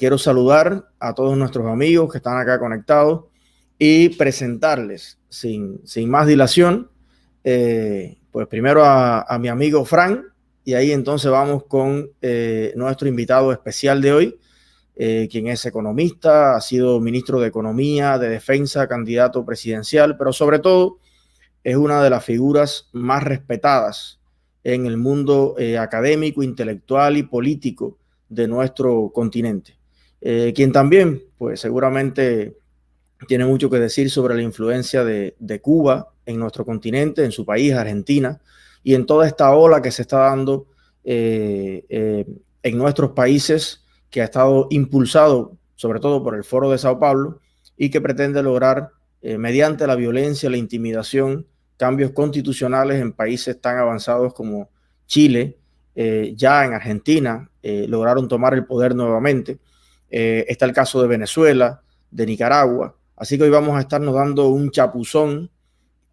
quiero saludar a todos nuestros amigos que están acá conectados y presentarles sin más dilación, pues primero a mi amigo Frank, y ahí entonces vamos con nuestro invitado especial de hoy, quien es economista, ha sido ministro de Economía, de Defensa, candidato presidencial, pero sobre todo es una de las figuras más respetadas en el mundo académico, intelectual y político de nuestro continente. Quien también, pues seguramente tiene mucho que decir sobre la influencia de Cuba en nuestro continente, en su país, Argentina, y en toda esta ola que se está dando en nuestros países, que ha estado impulsado sobre todo por el Foro de Sao Paulo y que pretende lograr, mediante la violencia, la intimidación, cambios constitucionales en países tan avanzados como Chile. Ya en Argentina lograron tomar el poder nuevamente. Está el caso de Venezuela, de Nicaragua. Así que hoy vamos a estarnos dando un chapuzón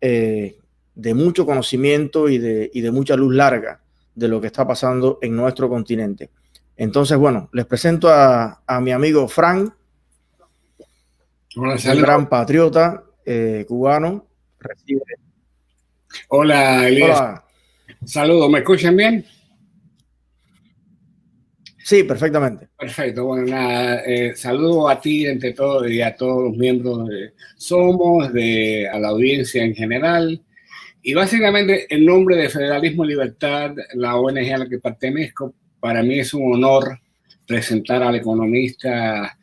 de mucho conocimiento y de mucha luz larga de lo que está pasando en nuestro continente. Entonces, bueno, les presento a mi amigo Frank, Hola, un gran patriota cubano. Hola, Elías. Hola. Saludos, ¿me escuchan bien? Sí, perfectamente. Perfecto, bueno, nada, saludo a ti entre todos y a todos los miembros de Somos, a la audiencia en general, y básicamente en nombre de Federalismo y Libertad, la ONG a la que pertenezco, para mí es un honor presentar al economista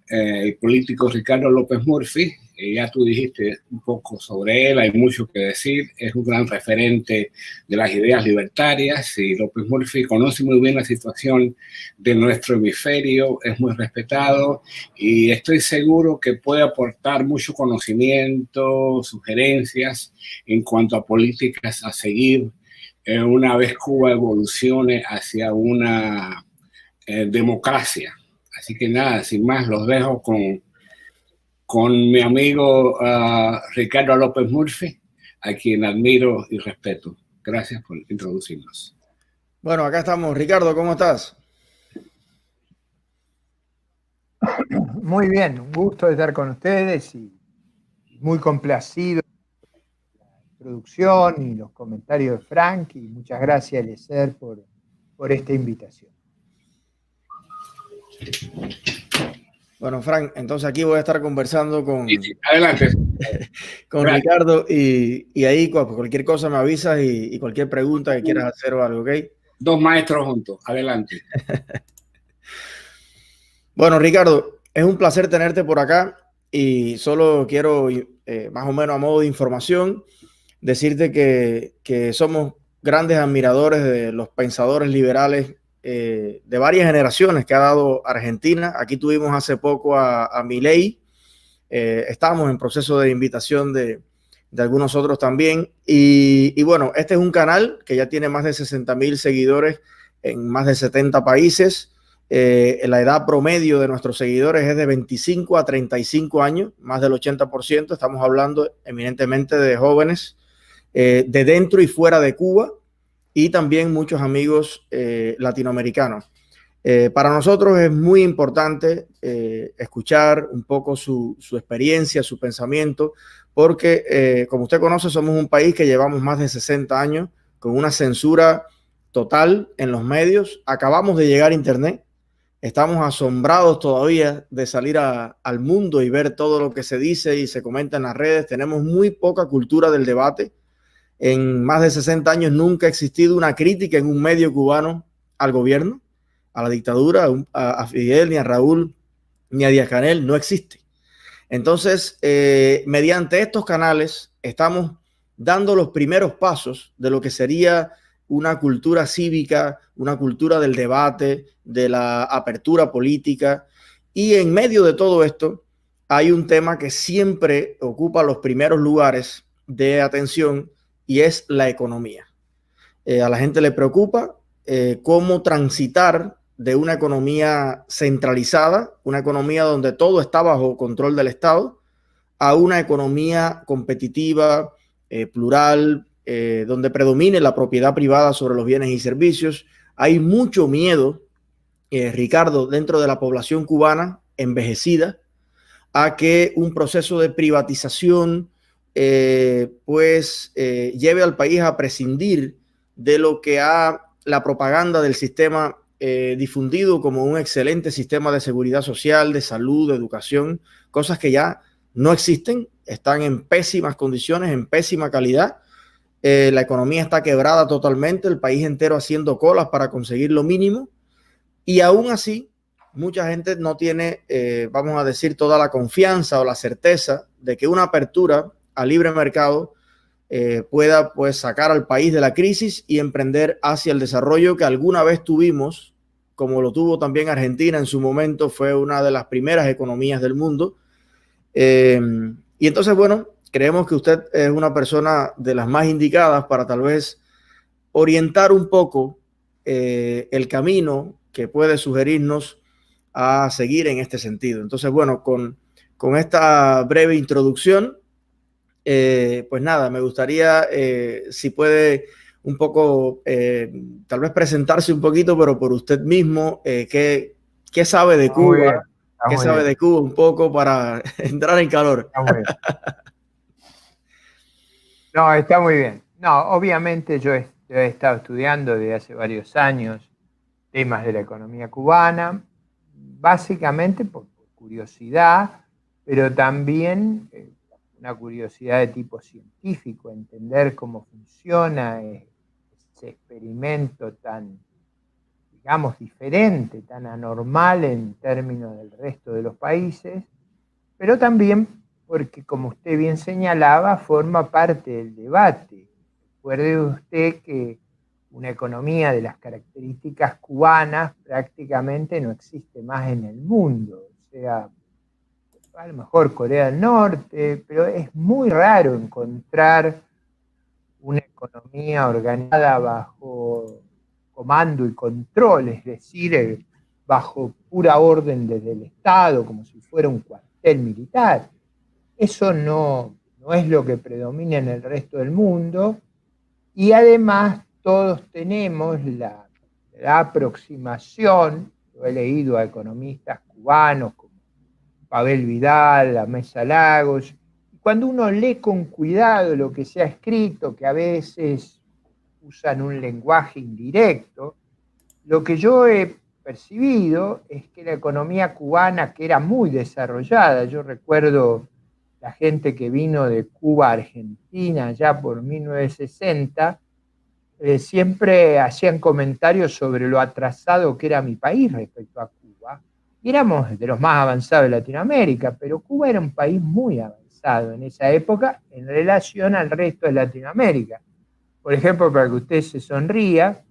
y político Ricardo López Murphy. Ya tú dijiste un poco sobre él, hay mucho que decir, es un gran referente de las ideas libertarias y López Murphy conoce muy bien la situación de nuestro hemisferio, es muy respetado y estoy seguro que puede aportar mucho conocimiento, sugerencias en cuanto a políticas a seguir una vez Cuba evolucione hacia una democracia. Así que nada, sin más, los dejo con mi amigo Ricardo López Murphy, a quien admiro y respeto. Gracias por introducirnos. Bueno, acá estamos. Ricardo, ¿cómo estás? Muy bien, un gusto estar con ustedes y muy complacido con la introducción y los comentarios de Frank, y muchas gracias, Eliezer, por esta invitación. Bueno, Frank, entonces aquí voy a estar conversando con, adelante. con Ricardo y ahí cualquier cosa me avisas y cualquier pregunta que quieras hacer o algo, ¿ok? Dos maestros juntos, adelante. Bueno, Ricardo, es un placer tenerte por acá y solo quiero, más o menos a modo de información, decirte que somos grandes admiradores de los pensadores liberales de varias generaciones que ha dado Argentina. Aquí tuvimos hace poco a Milei, estamos en proceso de invitación de algunos otros también. Y bueno, este es un canal que ya tiene más de 60,000 seguidores en más de 70 países. La edad promedio de nuestros seguidores es de 25 a 35 años, más del 80%. Estamos hablando eminentemente de jóvenes de dentro y fuera de Cuba, y también muchos amigos latinoamericanos. Para nosotros es muy importante escuchar un poco su experiencia, su pensamiento, porque como usted conoce, somos un país que llevamos más de 60 años con una censura total en los medios. Acabamos de llegar a Internet. Estamos asombrados todavía de salir al mundo y ver todo lo que se dice y se comenta en las redes. Tenemos muy poca cultura del debate. En más de 60 años nunca ha existido una crítica en un medio cubano al gobierno, a la dictadura, a Fidel, ni a Raúl, ni a Díaz-Canel. No existe. Entonces, mediante estos canales estamos dando los primeros pasos de lo que sería una cultura cívica, una cultura del debate, de la apertura política. Y en medio de todo esto hay un tema que siempre ocupa los primeros lugares de atención, y es la economía. A la gente le preocupa cómo transitar de una economía centralizada, una economía donde todo está bajo control del Estado, a una economía competitiva, plural, donde predomine la propiedad privada sobre los bienes y servicios. Hay mucho miedo Ricardo, dentro de la población cubana envejecida, a que un proceso de privatización lleve al país a prescindir de lo que ha la propaganda del sistema difundido como un excelente sistema de seguridad social, de salud, de educación, cosas que ya no existen, están en pésimas condiciones, en pésima calidad. La economía está quebrada totalmente, el país entero haciendo colas para conseguir lo mínimo, y aún así mucha gente no tiene, vamos a decir, toda la confianza o la certeza de que una apertura a libre mercado pueda pues sacar al país de la crisis y emprender hacia el desarrollo que alguna vez tuvimos, como lo tuvo también Argentina en su momento, fue una de las primeras economías del mundo. Y entonces, bueno, creemos que usted es una persona de las más indicadas para tal vez orientar un poco el camino que puede sugerirnos a seguir en este sentido. Entonces, bueno, con esta breve introducción, pues nada, me gustaría, si puede un poco, tal vez presentarse un poquito, pero por usted mismo, ¿qué sabe de Cuba? ¿Qué sabe de Cuba un poco para entrar en calor? No, está muy bien. No, obviamente yo he estado estudiando desde hace varios años temas de la economía cubana, básicamente por curiosidad, pero también una curiosidad de tipo científico, entender cómo funciona ese experimento tan, digamos, diferente, tan anormal en términos del resto de los países, pero también porque, como usted bien señalaba, forma parte del debate. Recuerde usted que una economía de las características cubanas prácticamente no existe más en el mundo. O sea, a lo mejor Corea del Norte, pero es muy raro encontrar una economía organizada bajo comando y control, es decir, bajo pura orden desde el Estado, como si fuera un cuartel militar. Eso no es lo que predomina en el resto del mundo, y además todos tenemos la aproximación, yo he leído a economistas cubanos como Pavel Vidal, la Mesa Lagos, y cuando uno lee con cuidado lo que se ha escrito, que a veces usan un lenguaje indirecto, lo que yo he percibido es que la economía cubana, que era muy desarrollada, yo recuerdo la gente que vino de Cuba a Argentina ya por 1960, siempre hacían comentarios sobre lo atrasado que era mi país respecto a Cuba. Y éramos de los más avanzados de Latinoamérica, pero Cuba era un país muy avanzado en esa época en relación al resto de Latinoamérica. Por ejemplo, para que usted se sonría,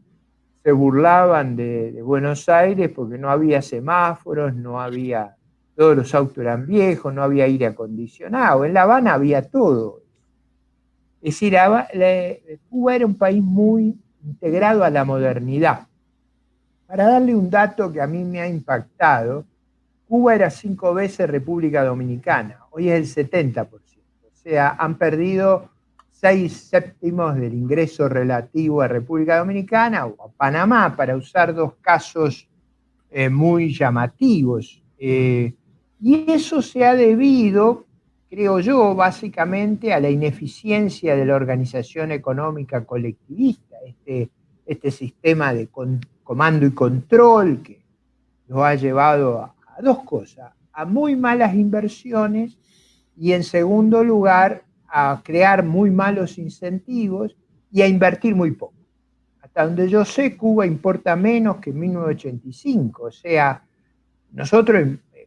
se burlaban de Buenos Aires porque no había semáforos, no había, todos los autos eran viejos, no había aire acondicionado. En La Habana había todo. Es decir, Cuba era un país muy integrado a la modernidad. Para darle un dato que a mí me ha impactado, Cuba era 5 veces República Dominicana, hoy es el 70%. O sea, han perdido 6/7 del ingreso relativo a República Dominicana o a Panamá, para usar dos casos muy llamativos. Y eso se ha debido, creo yo, básicamente a la ineficiencia de la organización económica colectivista, este sistema de comando y control que nos ha llevado a dos cosas: a muy malas inversiones y, en segundo lugar, a crear muy malos incentivos y a invertir muy poco. Hasta donde yo sé, Cuba importa menos que en 1985, o sea, nosotros,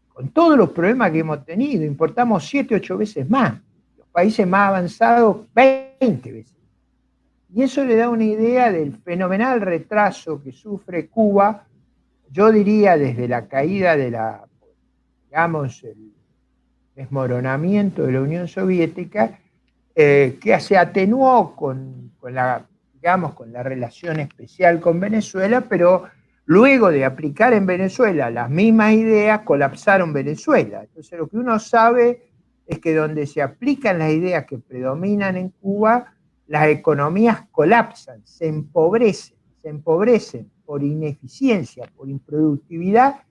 con todos los problemas que hemos tenido, importamos 7, 8 veces más. Los países más avanzados, 20 veces. Y eso le da una idea del fenomenal retraso que sufre Cuba, yo diría desde la caída de digamos, el desmoronamiento de la Unión Soviética, que se atenuó con la relación especial con Venezuela, pero luego de aplicar en Venezuela las mismas ideas, colapsaron Venezuela. Entonces, lo que uno sabe es que donde se aplican las ideas que predominan en Cuba, las economías colapsan, se empobrecen. por ineficiencia, por improductividad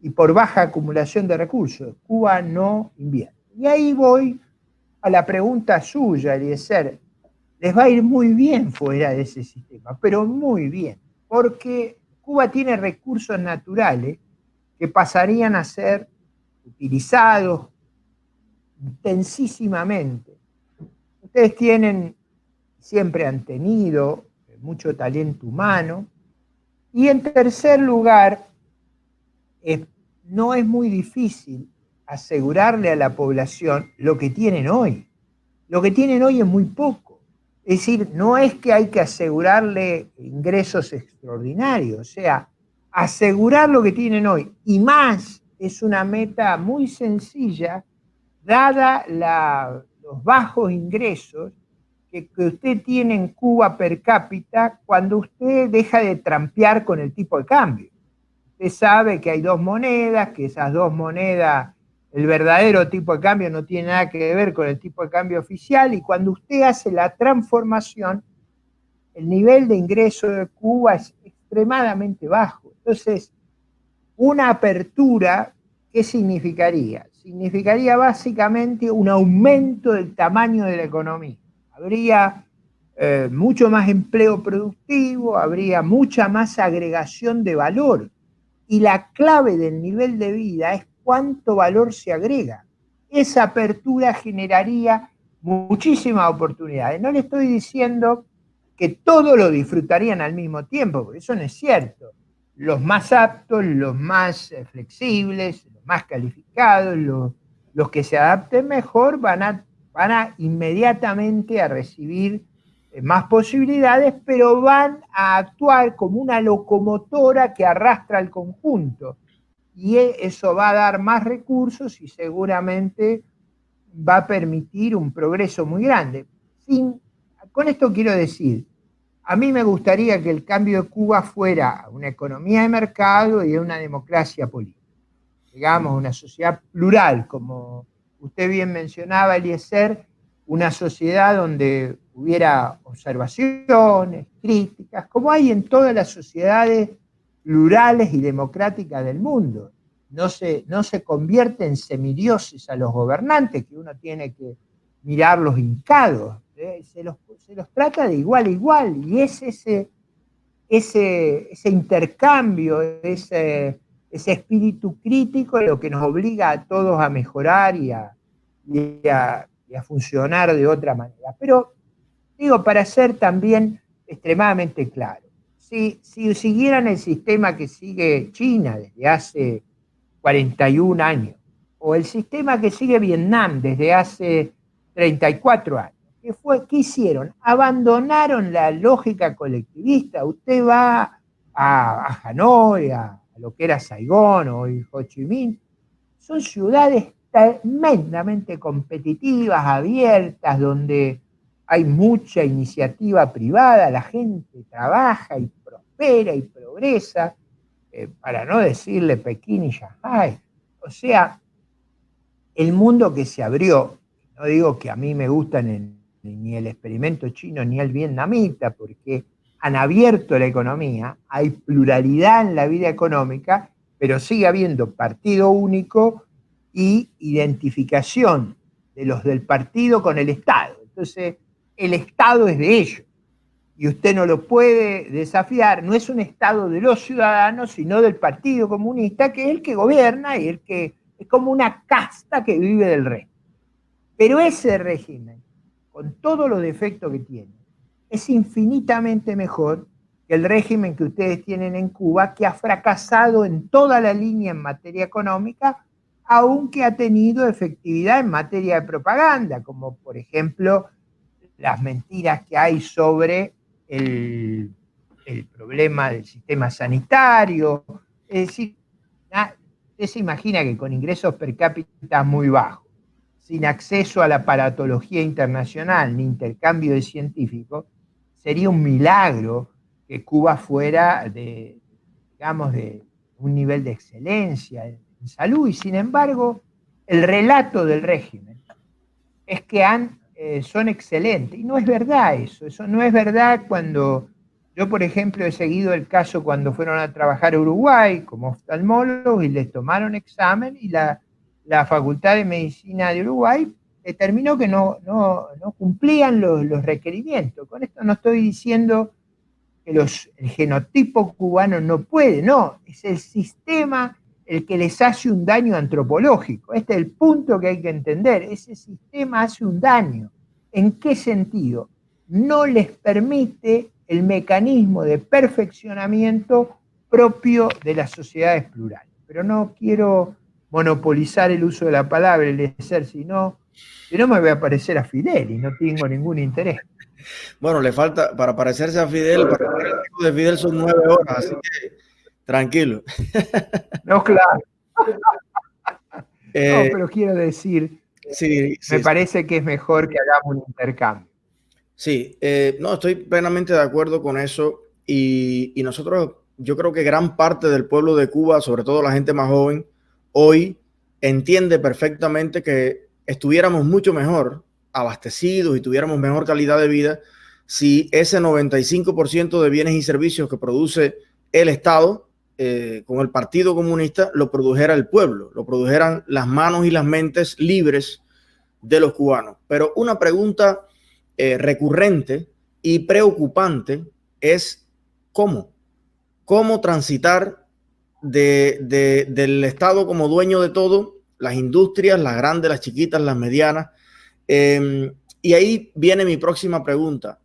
y por baja acumulación de recursos. Cuba no invierte. Y ahí voy a la pregunta suya, Eliezer. Les va a ir muy bien fuera de ese sistema, pero muy bien, porque Cuba tiene recursos naturales que pasarían a ser utilizados intensísimamente. Ustedes tienen, siempre han tenido mucho talento humano. Y en tercer lugar, no es muy difícil asegurarle a la población lo que tienen hoy. Lo que tienen hoy es muy poco. Es decir, no es que hay que asegurarle ingresos extraordinarios, o sea, asegurar lo que tienen hoy y más es una meta muy sencilla, dada los bajos ingresos que usted tiene en Cuba per cápita cuando usted deja de trampear con el tipo de cambio. Usted sabe que hay dos monedas, que esas dos monedas, el verdadero tipo de cambio no tiene nada que ver con el tipo de cambio oficial, y cuando usted hace la transformación, el nivel de ingreso de Cuba es extremadamente bajo. Entonces, una apertura, ¿qué significaría? Significaría básicamente un aumento del tamaño de la economía. Habría mucho más empleo productivo, habría mucha más agregación de valor. Y la clave del nivel de vida es cuánto valor se agrega. Esa apertura generaría muchísimas oportunidades. No le estoy diciendo que todos lo disfrutarían al mismo tiempo, porque eso no es cierto. Los más aptos, los más flexibles, los más calificados, los que se adapten mejor van a inmediatamente a recibir más posibilidades, pero van a actuar como una locomotora que arrastra al conjunto. Y eso va a dar más recursos y seguramente va a permitir un progreso muy grande. Con esto quiero decir, a mí me gustaría que el cambio de Cuba fuera una economía de mercado y una democracia política. Digamos, una sociedad plural, como usted bien mencionaba, Eliezer, una sociedad donde hubiera observaciones, críticas, como hay en todas las sociedades plurales y democráticas del mundo. No se convierte en semidioses a los gobernantes, que uno tiene que mirarlos hincados. Se los trata de igual a igual, y es ese intercambio, ese espíritu crítico lo que nos obliga a todos a mejorar y a funcionar de otra manera. Pero, digo, para ser también extremadamente claro, si siguieran el sistema que sigue China desde hace 41 años, o el sistema que sigue Vietnam desde hace 34 años, ¿qué hicieron? Abandonaron la lógica colectivista. Usted va a Hanoi, a lo que era Saigón o Ho Chi Minh, son ciudades tremendamente competitivas, abiertas, donde hay mucha iniciativa privada, la gente trabaja y prospera y progresa, para no decirle Pekín y Shanghái. O sea, el mundo que se abrió, no digo que a mí me gustan ni el experimento chino ni el vietnamita, porque han abierto la economía, hay pluralidad en la vida económica, pero sigue habiendo partido único y identificación de los del partido con el Estado. Entonces, el Estado es de ellos y usted no lo puede desafiar. No es un Estado de los ciudadanos, sino del Partido Comunista, que es el que gobierna y el que es como una casta que vive del resto. Pero ese régimen, con todos los defectos que tiene, es infinitamente mejor que el régimen que ustedes tienen en Cuba, que ha fracasado en toda la línea en materia económica, aunque ha tenido efectividad en materia de propaganda, como por ejemplo las mentiras que hay sobre el problema del sistema sanitario. Es decir, usted se imagina que con ingresos per cápita muy bajos, sin acceso a la aparatología internacional ni intercambio de científicos, sería un milagro que Cuba fuera de un nivel de excelencia en salud, y sin embargo el relato del régimen es que son excelentes, y no es verdad eso no es verdad cuando Yo, por ejemplo, he seguido el caso cuando fueron a trabajar a Uruguay como oftalmólogos y les tomaron examen y la Facultad de Medicina de Uruguay determinó que no cumplían los requerimientos. Con esto no estoy diciendo que el genotipo cubano no puede, no, es el sistema el que les hace un daño antropológico. Este es el punto que hay que entender. Ese sistema hace un daño. ¿En qué sentido? No les permite el mecanismo de perfeccionamiento propio de las sociedades plurales. Pero no quiero monopolizar el uso de la palabra, el decir, si no me voy a parecer a Fidel y no tengo ningún interés. Bueno, le falta, para parecerse a Fidel, para ser el tipo de Fidel son 9 horas, así que tranquilo. No, claro. No, pero quiero decir, sí, me parece que es mejor que hagamos un intercambio. Sí, no, estoy plenamente de acuerdo con eso y nosotros, yo creo que gran parte del pueblo de Cuba, sobre todo la gente más joven, hoy entiende perfectamente que estuviéramos mucho mejor abastecidos y tuviéramos mejor calidad de vida si ese 95% de bienes y servicios que produce el Estado con el Partido Comunista lo produjera el pueblo, lo produjeran las manos y las mentes libres de los cubanos. Pero una pregunta recurrente y preocupante es cómo transitar del Estado como dueño de todo, las industrias, las grandes, las chiquitas, las medianas. Y ahí viene mi próxima pregunta.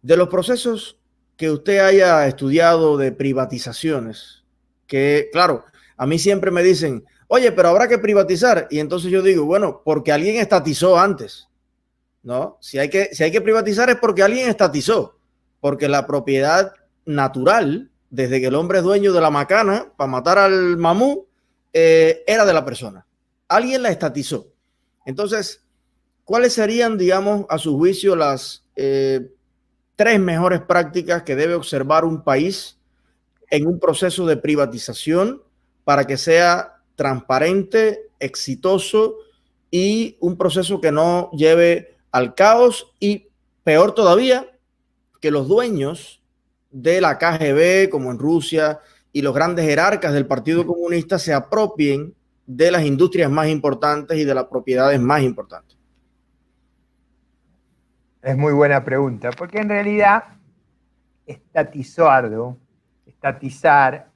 De los procesos que usted haya estudiado de privatizaciones, que claro, a mí siempre me dicen, oye, pero habrá que privatizar. Y entonces yo digo, bueno, porque alguien estatizó antes. ¿No? Si hay que privatizar es porque alguien estatizó, porque la propiedad natural, desde que el hombre es dueño de la macana para matar al mamú, era de la persona. Alguien la estatizó. Entonces, ¿cuáles serían, digamos, a su juicio las 3 mejores prácticas que debe observar un país en un proceso de privatización para que sea transparente, exitoso y un proceso que no lleve al caos y, peor todavía, que los dueños de la KGB, como en Rusia, y los grandes jerarcas del Partido Comunista se apropien de las industrias más importantes y de las propiedades más importantes? Es muy buena pregunta, porque en realidad estatizar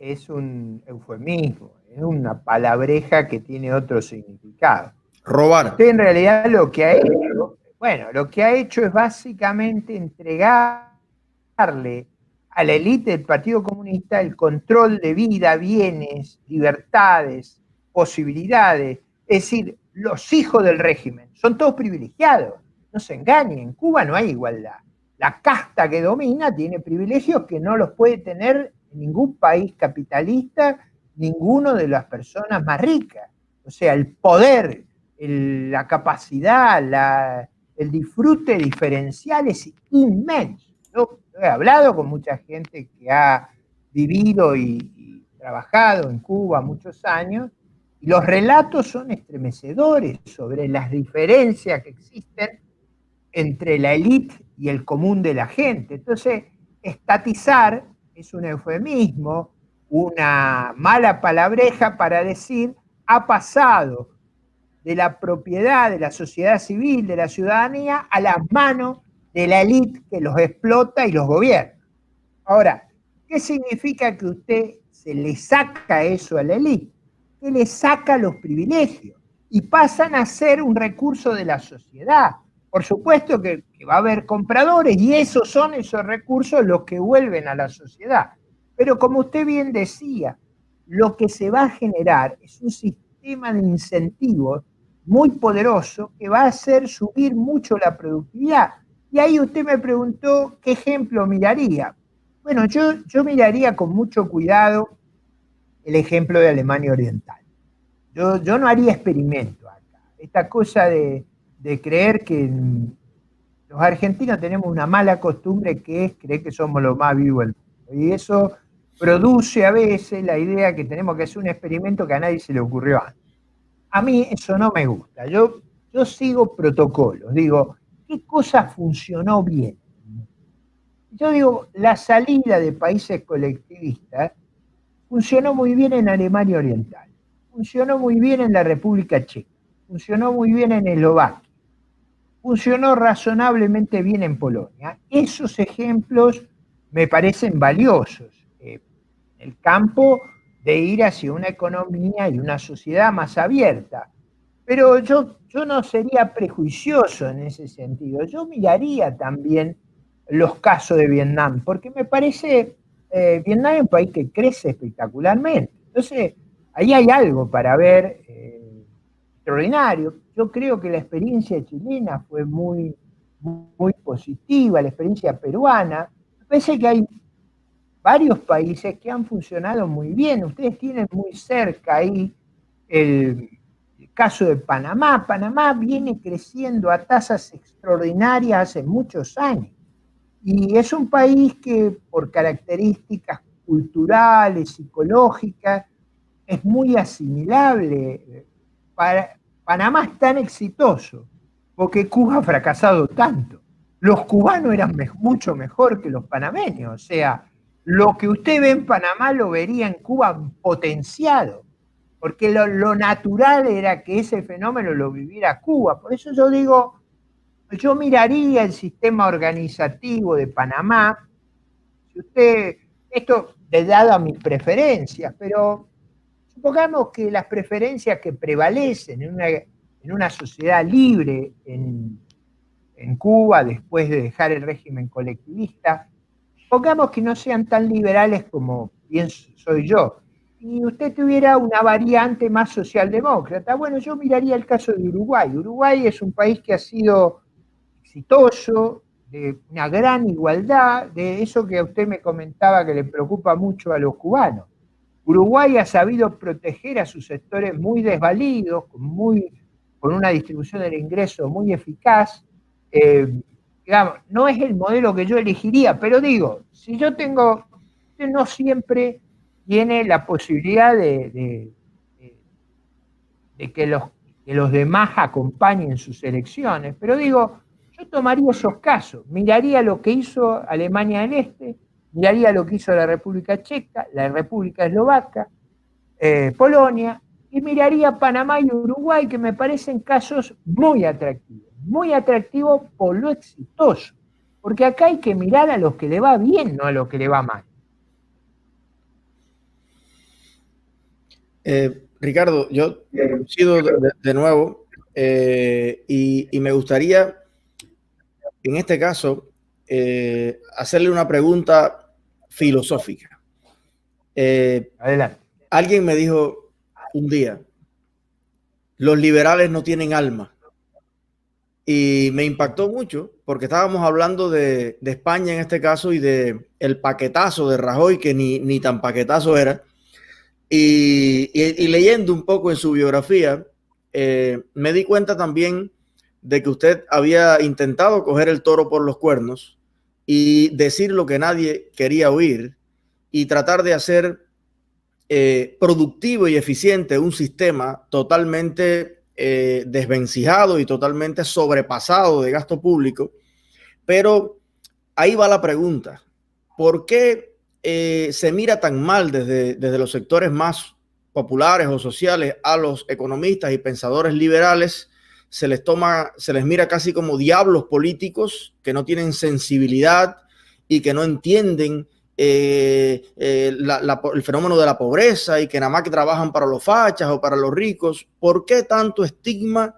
es un eufemismo, es una palabreja que tiene otro significado. Robar. Usted en realidad lo que ha hecho es básicamente entregarle a la élite del Partido Comunista el control de vida, bienes, libertades, posibilidades. Es decir, los hijos del régimen son todos privilegiados. No se engañen, en Cuba no hay igualdad. La casta que domina tiene privilegios que no los puede tener en ningún país capitalista, ninguno de las personas más ricas. O sea, el poder, la capacidad, el disfrute diferencial es inmenso. Yo he hablado con mucha gente que ha vivido y trabajado en Cuba muchos años, y los relatos son estremecedores sobre las diferencias que existen entre la élite y el común de la gente. Entonces, estatizar es un eufemismo, una mala palabreja para decir ha pasado de la propiedad de la sociedad civil, de la ciudadanía, a las manos de la élite que los explota y los gobierna. Ahora, ¿qué significa que usted se le saca eso a la élite? Que le saca los privilegios y pasan a ser un recurso de la sociedad. Por supuesto que va a haber compradores y esos son esos recursos los que vuelven a la sociedad. Pero como usted bien decía, lo que se va a generar es un sistema de incentivos muy poderoso que va a hacer subir mucho la productividad. Y ahí usted me preguntó qué ejemplo miraría. Bueno, yo miraría con mucho cuidado el ejemplo de Alemania Oriental. Yo no haría experimentos acá. Esta cosa de creer que los argentinos tenemos una mala costumbre que es creer que somos los más vivos del mundo. Y eso produce a veces la idea que tenemos que hacer un experimento que a nadie se le ocurrió antes. A mí eso no me gusta. Yo sigo protocolos. Digo, ¿qué cosa funcionó bien? Yo digo, la salida de países colectivistas funcionó muy bien en Alemania Oriental, funcionó muy bien en la República Checa, funcionó muy bien en Eslovaquia, funcionó razonablemente bien en Polonia. Esos ejemplos me parecen valiosos. El campo de ir hacia una economía y una sociedad más abierta. Pero yo no sería prejuicioso en ese sentido. Yo miraría también los casos de Vietnam, porque me parece, Vietnam es un país que crece espectacularmente. Entonces, ahí hay algo para ver extraordinario. Yo creo que la experiencia chilena fue muy positiva, la experiencia peruana. Me parece que hay varios países que han funcionado muy bien. Ustedes tienen muy cerca ahí el caso de Panamá. Panamá viene creciendo a tasas extraordinarias hace muchos años. Y es un país que por características culturales, psicológicas, es muy asimilable. Panamá es tan exitoso porque Cuba ha fracasado tanto. Los cubanos eran mucho mejor que los panameños. O sea, lo que usted ve en Panamá lo vería en Cuba potenciado, porque lo natural era que ese fenómeno lo viviera Cuba. Por eso yo digo, yo miraría el sistema organizativo de Panamá. Si usted, esto de dado a mis preferencias, pero supongamos que las preferencias que prevalecen en una sociedad libre en Cuba después de dejar el régimen colectivista, supongamos que no sean tan liberales como pienso soy yo, y usted tuviera una variante más socialdemócrata. Bueno, yo miraría el caso de Uruguay. Uruguay es un país que ha sido exitoso, de una gran igualdad, de eso que usted me comentaba que le preocupa mucho a los cubanos. Uruguay ha sabido proteger a sus sectores muy desvalidos, con una distribución del ingreso muy eficaz. Digamos, no es el modelo que yo elegiría, pero digo, si yo tengo, usted no siempre tiene la posibilidad de que los demás acompañen sus elecciones, pero digo, yo tomaría esos casos, miraría lo que hizo Alemania del Este, miraría lo que hizo la República Checa, la República Eslovaca, Polonia, y miraría Panamá y Uruguay, que me parecen casos muy atractivos por lo exitoso, porque acá hay que mirar a los que le va bien, no a los que le va mal. Ricardo, yo coincido de nuevo y me gustaría, en este caso, hacerle una pregunta filosófica. Adelante. Alguien me dijo un día, los liberales no tienen alma. Y me impactó mucho porque estábamos hablando de España en este caso y de el paquetazo de Rajoy, que ni tan paquetazo era. Y leyendo un poco en su biografía, me di cuenta también de que usted había intentado coger el toro por los cuernos y decir lo que nadie quería oír y tratar de hacer productivo y eficiente un sistema totalmente desvencijado y totalmente sobrepasado de gasto público. Pero ahí va la pregunta: ¿por qué se mira tan mal desde los sectores más populares o sociales a los economistas y pensadores liberales? Se les mira casi como diablos políticos que no tienen sensibilidad y que no entienden el fenómeno de la pobreza y que nada más que trabajan para los fachas o para los ricos. ¿Por qué tanto estigma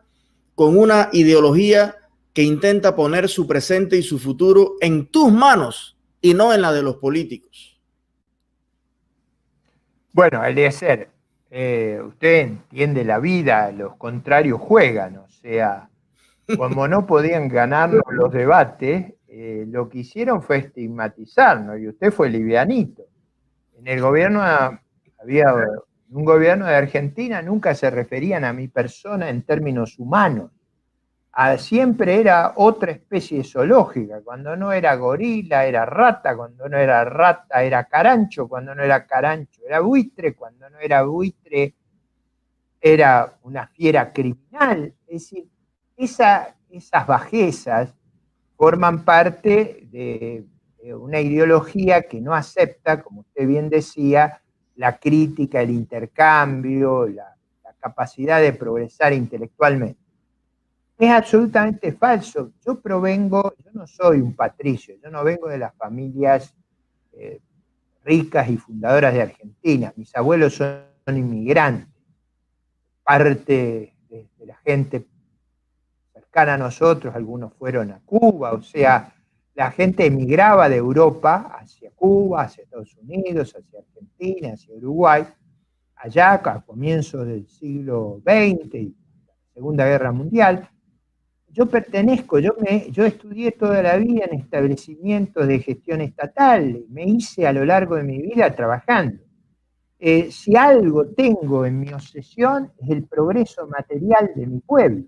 con una ideología que intenta poner su presente y su futuro en tus manos y no en la de los políticos? Bueno, Eliezer, usted entiende la vida, los contrarios juegan, o sea, como no podían ganarnos los debates, lo que hicieron fue estigmatizarnos y usted fue livianito. En el gobierno había un gobierno de Argentina, nunca se referían a mi persona en términos humanos. Siempre era otra especie zoológica. Cuando no era gorila, era rata. Cuando no era rata, era carancho. Cuando no era carancho, era buitre. Cuando no era buitre, era una fiera criminal. Es decir, esas bajezas forman parte de una ideología que no acepta, como usted bien decía, la crítica, el intercambio, la capacidad de progresar intelectualmente. Es absolutamente falso. Yo no soy un patricio, yo no vengo de las familias ricas y fundadoras de Argentina. Mis abuelos son inmigrantes, parte de la gente cercana a nosotros, algunos fueron a Cuba, o sea, la gente emigraba de Europa hacia Cuba, hacia Estados Unidos, hacia Argentina, hacia Uruguay, allá a comienzos del siglo XX y la Segunda Guerra Mundial. Yo pertenezco, yo estudié toda la vida en establecimientos de gestión estatal, me hice a lo largo de mi vida trabajando. Si algo tengo en mi obsesión es el progreso material de mi pueblo,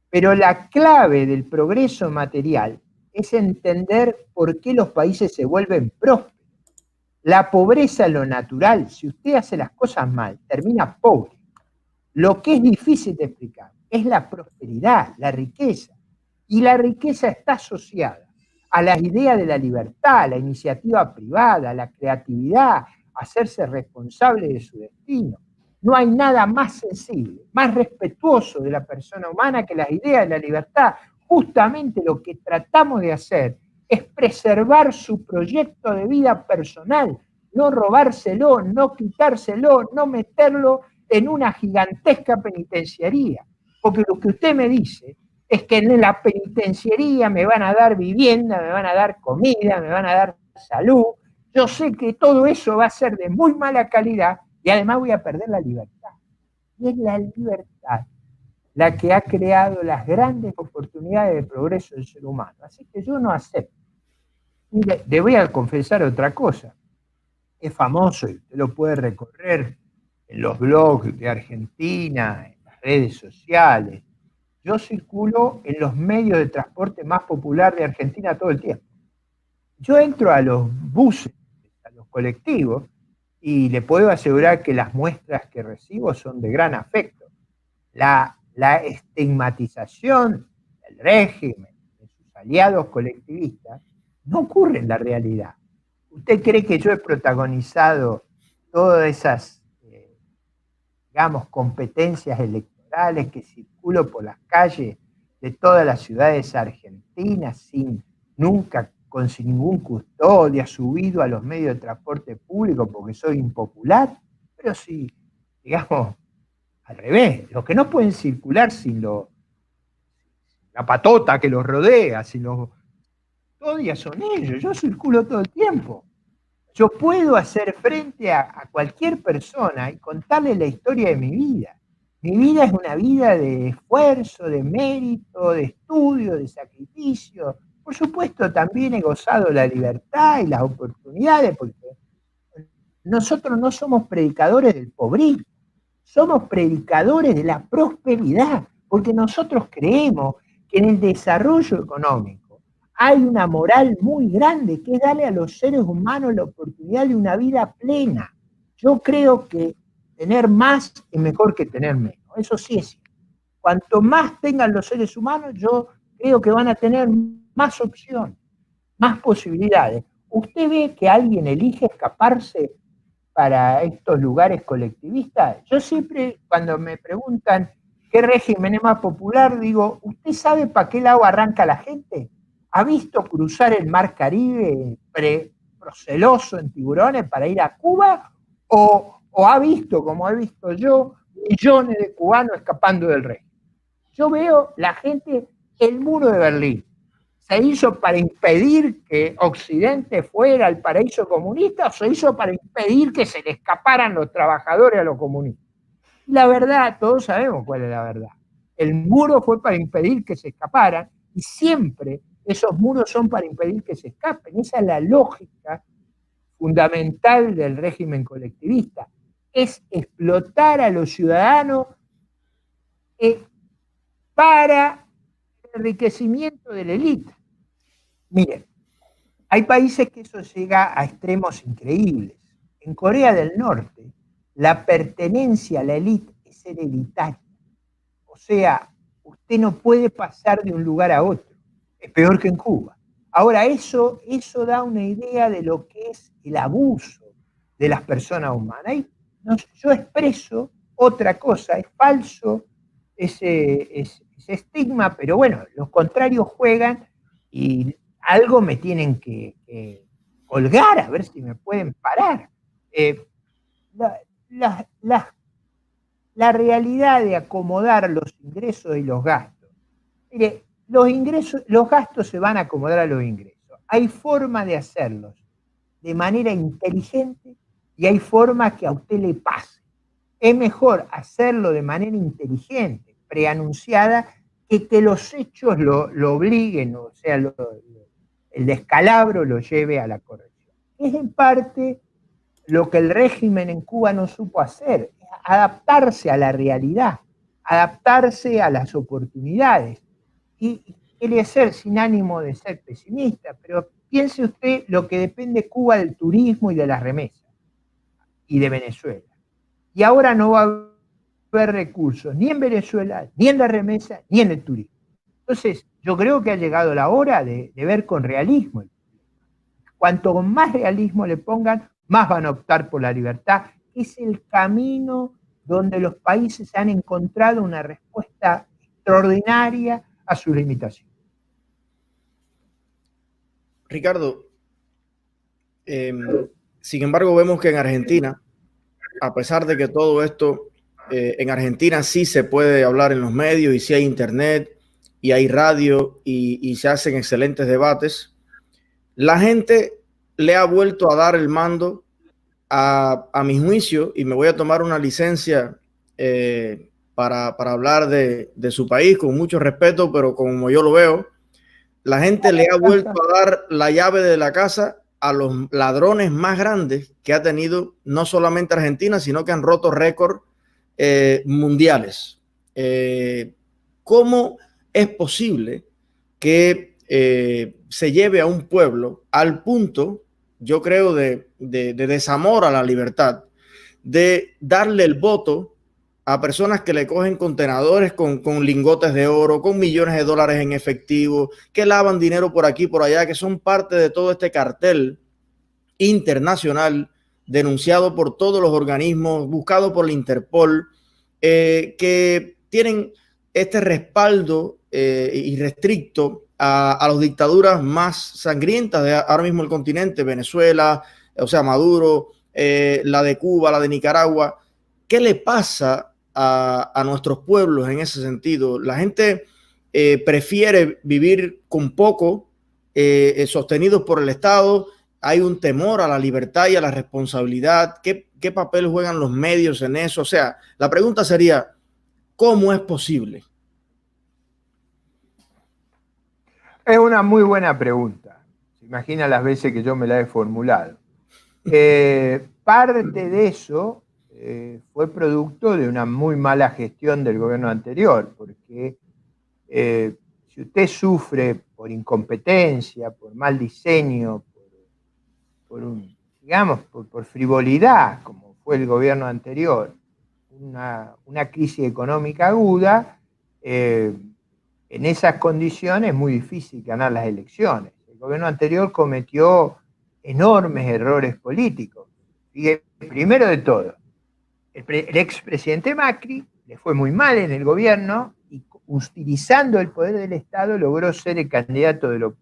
pero la clave del progreso material es entender por qué los países se vuelven prósperos. La pobreza es lo natural, si usted hace las cosas mal, termina pobre. Lo que es difícil de explicar es la prosperidad, la riqueza. Y la riqueza está asociada a las ideas de la libertad, la iniciativa privada, la creatividad, hacerse responsable de su destino. No hay nada más sensible, más respetuoso de la persona humana que las ideas de la libertad. Justamente lo que tratamos de hacer es preservar su proyecto de vida personal, no robárselo, no quitárselo, no meterlo en una gigantesca penitenciaría. Porque lo que usted me dice es que en la penitenciaría me van a dar vivienda, me van a dar comida, me van a dar salud. Yo sé que todo eso va a ser de muy mala calidad y además voy a perder la libertad. Y es la libertad la que ha creado las grandes oportunidades de progreso del ser humano. Así que yo no acepto. Mire, le voy a confesar otra cosa. Es famoso y usted lo puede recorrer en los blogs de Argentina, en las redes sociales. Yo circulo en los medios de transporte más popular de Argentina todo el tiempo. Yo entro a los buses, a los colectivos, y le puedo asegurar que las muestras que recibo son de gran afecto. La estigmatización del régimen, de sus aliados colectivistas, no ocurre en la realidad. ¿Usted cree que yo he protagonizado todas esas, digamos, competencias electorales, que circulo por las calles de todas las ciudades argentinas sin ningún custodia, subido a los medios de transporte público porque soy impopular? Pero sí, digamos, al revés, los que no pueden circular sin la patota que los rodea, sin los custodias son ellos. Yo circulo todo el tiempo. Yo puedo hacer frente a cualquier persona y contarle la historia de mi vida. Mi vida es una vida de esfuerzo, de mérito, de estudio, de sacrificio. Por supuesto, también he gozado la libertad y las oportunidades, porque nosotros no somos predicadores del pobrismo, somos predicadores de la prosperidad, porque nosotros creemos que en el desarrollo económico hay una moral muy grande, que es darle a los seres humanos la oportunidad de una vida plena. Yo creo que tener más es mejor que tener menos, eso sí es cierto. Cuanto más tengan los seres humanos, yo creo que van a tener más opciones, más posibilidades. ¿Usted ve que alguien elige escaparse para estos lugares colectivistas? Yo siempre, cuando me preguntan qué régimen es más popular, digo, ¿usted sabe para qué lado arranca la gente? ¿Ha visto cruzar el mar Caribe proceloso en tiburones para ir a Cuba? ¿O ha visto, como he visto yo, millones de cubanos escapando del régimen? Yo veo la gente, el muro de Berlín se hizo para impedir que Occidente fuera el paraíso comunista, o se hizo para impedir que se le escaparan los trabajadores a los comunistas. Y la verdad, todos sabemos cuál es la verdad. El muro fue para impedir que se escaparan, y siempre esos muros son para impedir que se escapen. Esa es la lógica fundamental del régimen colectivista. Es explotar a los ciudadanos para el enriquecimiento de la élite. Miren, hay países que eso llega a extremos increíbles. En Corea del Norte, la pertenencia a la élite es hereditaria. O sea, usted no puede pasar de un lugar a otro. Es peor que en Cuba. Ahora, eso da una idea de lo que es el abuso de las personas humanas. Yo expreso otra cosa, es falso ese estigma, pero bueno, los contrarios juegan y algo me tienen que colgar, a ver si me pueden parar. La realidad de acomodar los ingresos y los gastos. Mire, los gastos se van a acomodar a los ingresos. Hay forma de hacerlos de manera inteligente y hay forma que a usted le pase. Es mejor hacerlo de manera inteligente, preanunciada, que los hechos lo obliguen, o sea, el descalabro lo lleve a la corrección. Es en parte lo que el régimen en Cuba no supo hacer, adaptarse a la realidad, adaptarse a las oportunidades. Y quiere ser sin ánimo de ser pesimista, pero piense usted lo que depende Cuba del turismo y de las remesas, y de Venezuela. Y ahora no va a haber recursos ni en Venezuela, ni en la remesa, ni en el turismo. Entonces, yo creo que ha llegado la hora de ver con realismo. Cuanto más realismo le pongan, más van a optar por la libertad. Es el camino donde los países han encontrado una respuesta extraordinaria a sus limitaciones. Ricardo, sin embargo, vemos que en Argentina, a pesar de que todo esto, en Argentina sí se puede hablar en los medios y sí hay internet y hay radio y se hacen excelentes debates, la gente le ha vuelto a dar el mando a mi juicio, y me voy a tomar una licencia para hablar de su país con mucho respeto, pero como yo lo veo, la gente le ha vuelto a dar la llave de la casa a los ladrones más grandes que ha tenido no solamente Argentina, sino que han roto récords mundiales. ¿Cómo es posible que se lleve a un pueblo al punto, yo creo, de desamor a la libertad, de darle el voto a personas que le cogen contenedores con lingotes de oro, con millones de dólares en efectivo, que lavan dinero por aquí y por allá, que son parte de todo este cartel internacional denunciado por todos los organismos, buscado por la Interpol, que tienen este respaldo irrestricto a las dictaduras más sangrientas de ahora mismo el continente, Venezuela, o sea, Maduro, la de Cuba, la de Nicaragua. ¿Qué le pasa a nuestros pueblos en ese sentido? La gente prefiere vivir con poco, sostenidos por el Estado. Hay un temor a la libertad y a la responsabilidad. ¿Qué papel juegan los medios en eso? O sea, la pregunta sería, ¿cómo es posible? Es una muy buena pregunta. Se imagina las veces que yo me la he formulado. Parte de eso fue producto de una muy mala gestión del gobierno anterior, porque si usted sufre por incompetencia, por mal diseño, por frivolidad, como fue el gobierno anterior, una crisis económica aguda, en esas condiciones es muy difícil ganar las elecciones. El gobierno anterior cometió enormes errores políticos. Y primero de todo, el expresidente Macri le fue muy mal en el gobierno y utilizando el poder del Estado logró ser el candidato de lo,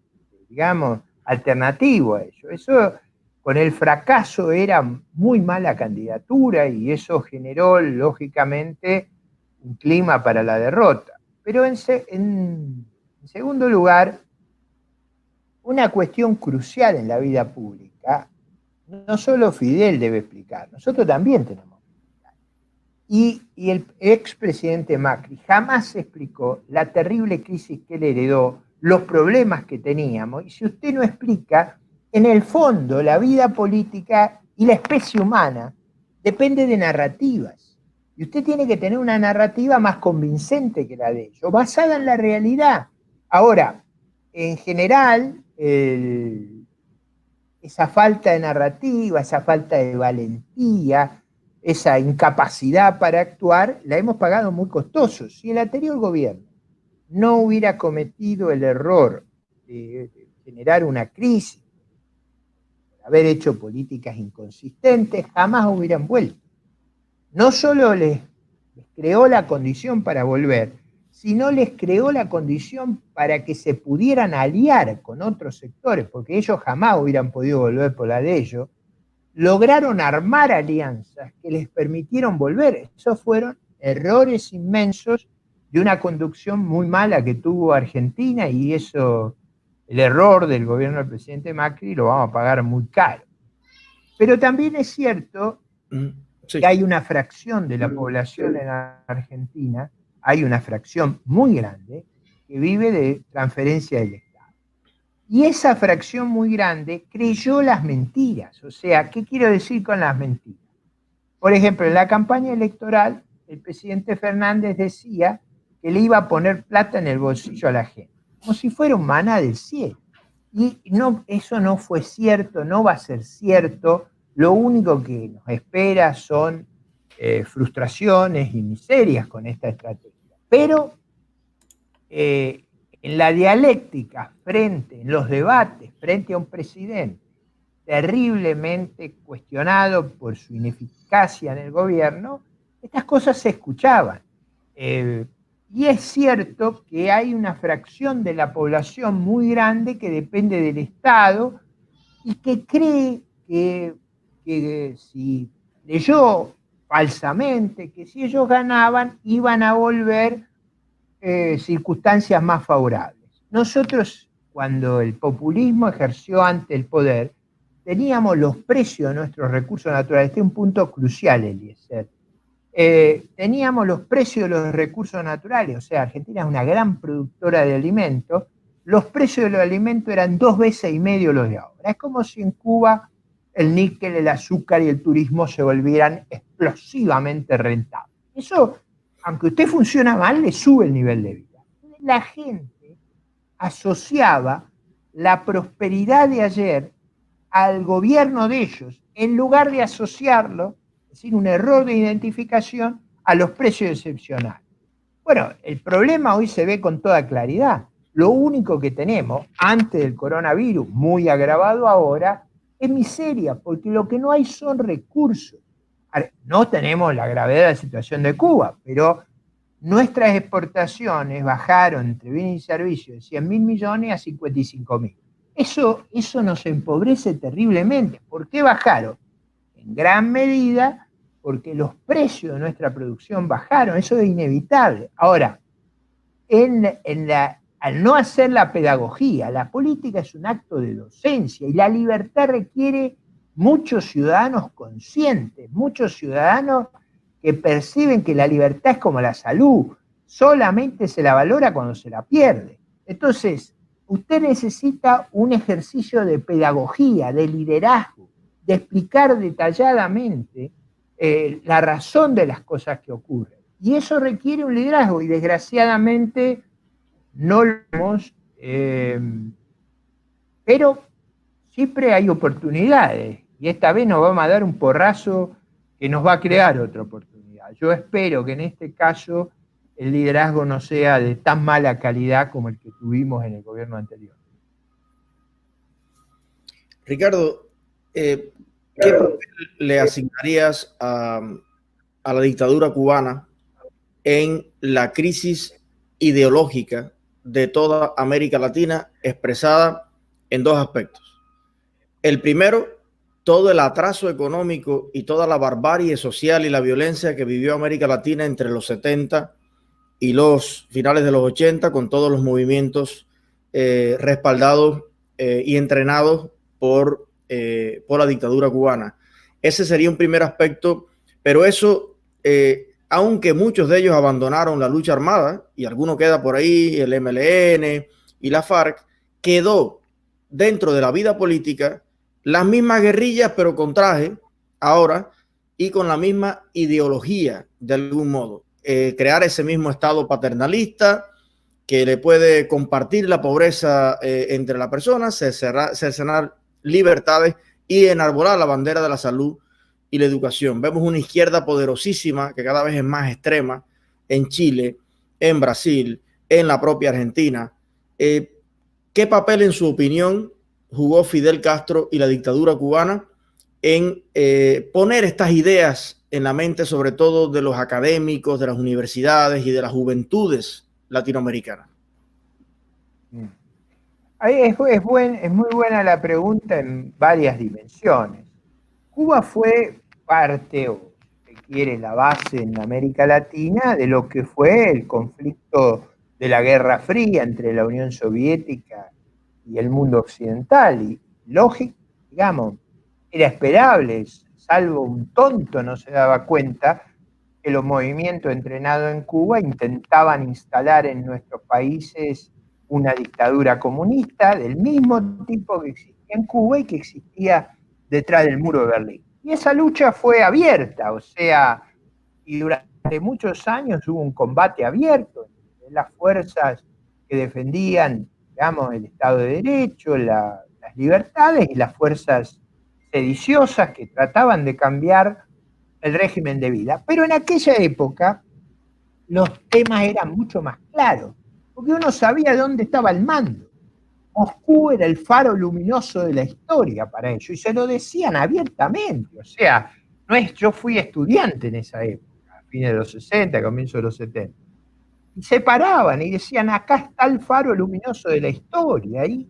digamos, alternativo a ello. Eso, con el fracaso, era muy mala candidatura y eso generó, lógicamente, un clima para la derrota. Pero en segundo lugar, una cuestión crucial en la vida pública, no solo Fidel debe explicar, nosotros también tenemos. Y el expresidente Macri jamás explicó la terrible crisis que él heredó, los problemas que teníamos. Y si usted no explica, en el fondo, la vida política y la especie humana depende de narrativas. Y usted tiene que tener una narrativa más convincente que la de ellos, basada en la realidad. Ahora, en general, esa falta de narrativa, esa falta de valentía, esa incapacidad para actuar, la hemos pagado muy costoso. Si el anterior gobierno no hubiera cometido el error de generar una crisis, por haber hecho políticas inconsistentes, jamás hubieran vuelto. No solo les creó la condición para volver, sino les creó la condición para que se pudieran aliar con otros sectores, porque ellos jamás hubieran podido volver por la de ellos. Lograron armar alianzas que les permitieron volver. Esos fueron errores inmensos de una conducción muy mala que tuvo Argentina, y eso, el error del gobierno del presidente Macri, lo vamos a pagar muy caro. Pero también es cierto que hay una fracción de la población en Argentina, hay una fracción muy grande que vive de transferencia del Estado. Y esa fracción muy grande creyó las mentiras. O sea, ¿qué quiero decir con las mentiras? Por ejemplo, en la campaña electoral, el presidente Fernández decía que le iba a poner plata en el bolsillo a la gente, como si fuera un maná del cielo. Y no, eso no fue cierto, no va a ser cierto. Lo único que nos espera son frustraciones y miserias con esta estrategia. Pero en la dialéctica, en los debates, frente a un presidente terriblemente cuestionado por su ineficacia en el gobierno, estas cosas se escuchaban. Y es cierto que hay una fracción de la población muy grande que depende del Estado y que cree que si leyó falsamente, que si ellos ganaban iban a volver circunstancias más favorables. Nosotros, cuando el populismo ejerció ante el poder, teníamos los precios de nuestros recursos naturales. Este es un punto crucial, Eliezer. Teníamos los precios de los recursos naturales, o sea, Argentina es una gran productora de alimentos, los precios de los alimentos eran 2,5 veces los de ahora. Es como si en Cuba el níquel, el azúcar y el turismo se volvieran explosivamente rentables. Eso, aunque usted funciona mal, le sube el nivel de vida. La gente asociaba la prosperidad de ayer al gobierno de ellos, en lugar de asociarlo, es decir, un error de identificación, a los precios excepcionales. Bueno, el problema hoy se ve con toda claridad. Lo único que tenemos antes del coronavirus, muy agravado ahora, es miseria, porque lo que no hay son recursos. No tenemos la gravedad de la situación de Cuba, pero nuestras exportaciones bajaron entre bienes y servicios de 100.000 millones a 55.000. Eso nos empobrece terriblemente. ¿Por qué bajaron? En gran medida porque los precios de nuestra producción bajaron. Eso es inevitable. Ahora, al no hacer la pedagogía, la política es un acto de docencia y la libertad requiere muchos ciudadanos conscientes, muchos ciudadanos que perciben que la libertad es como la salud, solamente se la valora cuando se la pierde. Entonces, usted necesita un ejercicio de pedagogía, de liderazgo, de explicar detalladamente la razón de las cosas que ocurren. Y eso requiere un liderazgo y desgraciadamente no lo hemos, pero siempre hay oportunidades y esta vez nos vamos a dar un porrazo que nos va a crear otra oportunidad. Yo espero que en este caso el liderazgo no sea de tan mala calidad como el que tuvimos en el gobierno anterior. Ricardo, ¿qué papel le asignarías a la dictadura cubana en la crisis ideológica de toda América Latina, expresada en dos aspectos? El primero, todo el atraso económico y toda la barbarie social y la violencia que vivió América Latina entre los 70 y los finales de los 80, con todos los movimientos respaldados y entrenados por la dictadura cubana. Ese sería un primer aspecto, pero eso, aunque muchos de ellos abandonaron la lucha armada, y alguno queda por ahí, el MLN y la FARC, quedó dentro de la vida política las mismas guerrillas, pero con traje ahora y con la misma ideología de algún modo. Crear ese mismo estado paternalista que le puede compartir la pobreza entre las personas, cercenar libertades y enarbolar la bandera de la salud y la educación. Vemos una izquierda poderosísima que cada vez es más extrema en Chile, en Brasil, en la propia Argentina. ¿Qué papel, en su opinión, jugó Fidel Castro y la dictadura cubana en poner estas ideas en la mente, sobre todo de los académicos, de las universidades y de las juventudes latinoamericanas? Es muy buena la pregunta en varias dimensiones. Cuba fue parte, o si quiere, la base en América Latina de lo que fue el conflicto de la Guerra Fría entre la Unión Soviética y el mundo occidental. Y lógico, digamos, era esperable, salvo un tonto no se daba cuenta que los movimientos entrenados en Cuba intentaban instalar en nuestros países una dictadura comunista del mismo tipo que existía en Cuba y que existía detrás del muro de Berlín. Y esa lucha fue abierta, o sea, y durante muchos años hubo un combate abierto entre las fuerzas que defendían, digamos, el Estado de Derecho, las libertades, y las fuerzas sediciosas que trataban de cambiar el régimen de vida. Pero en aquella época los temas eran mucho más claros, porque uno sabía dónde estaba el mando. Moscú era el faro luminoso de la historia para ellos, y se lo decían abiertamente. O sea, no es, yo fui estudiante en esa época, a fines de los 60, comienzo de los 70, y se paraban y decían, acá está el faro luminoso de la historia, y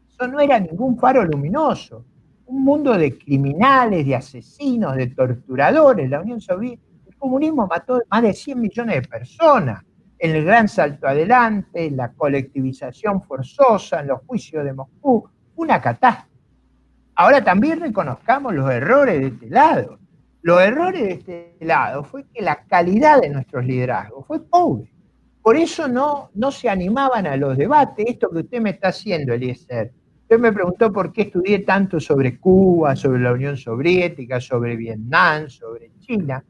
eso no era ningún faro luminoso. Un mundo de criminales, de asesinos, de torturadores. La Unión Soviética, el comunismo mató más de 100 millones de personas en el gran salto adelante, en la colectivización forzosa, en los juicios de Moscú, una catástrofe. Ahora también reconozcamos los errores de este lado. Los errores de este lado fue que la calidad de nuestros liderazgos fue pobre. Por eso no se animaban a los debates. Esto que usted me está haciendo, Eliezer. Usted me preguntó por qué estudié tanto sobre Cuba, sobre la Unión Soviética, sobre Vietnam, sobre China.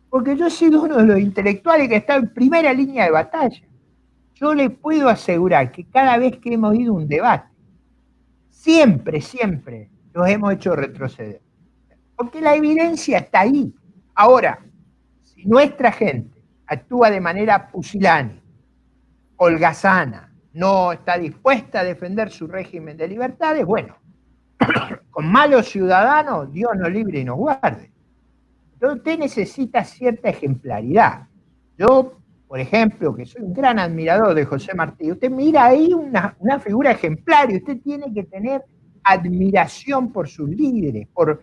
Porque yo he sido uno de los intelectuales que está en primera línea de batalla. Yo le puedo asegurar que cada vez que hemos ido a un debate, siempre nos hemos hecho retroceder. Porque la evidencia está ahí. Ahora, si nuestra gente actúa de manera pusilánime, holgazana, no está dispuesta a defender su régimen de libertades, bueno, con malos ciudadanos, Dios nos libre y nos guarde. Entonces usted necesita cierta ejemplaridad. Yo, por ejemplo, que soy un gran admirador de José Martí, usted mira ahí una figura ejemplar y usted tiene que tener admiración por sus líderes, por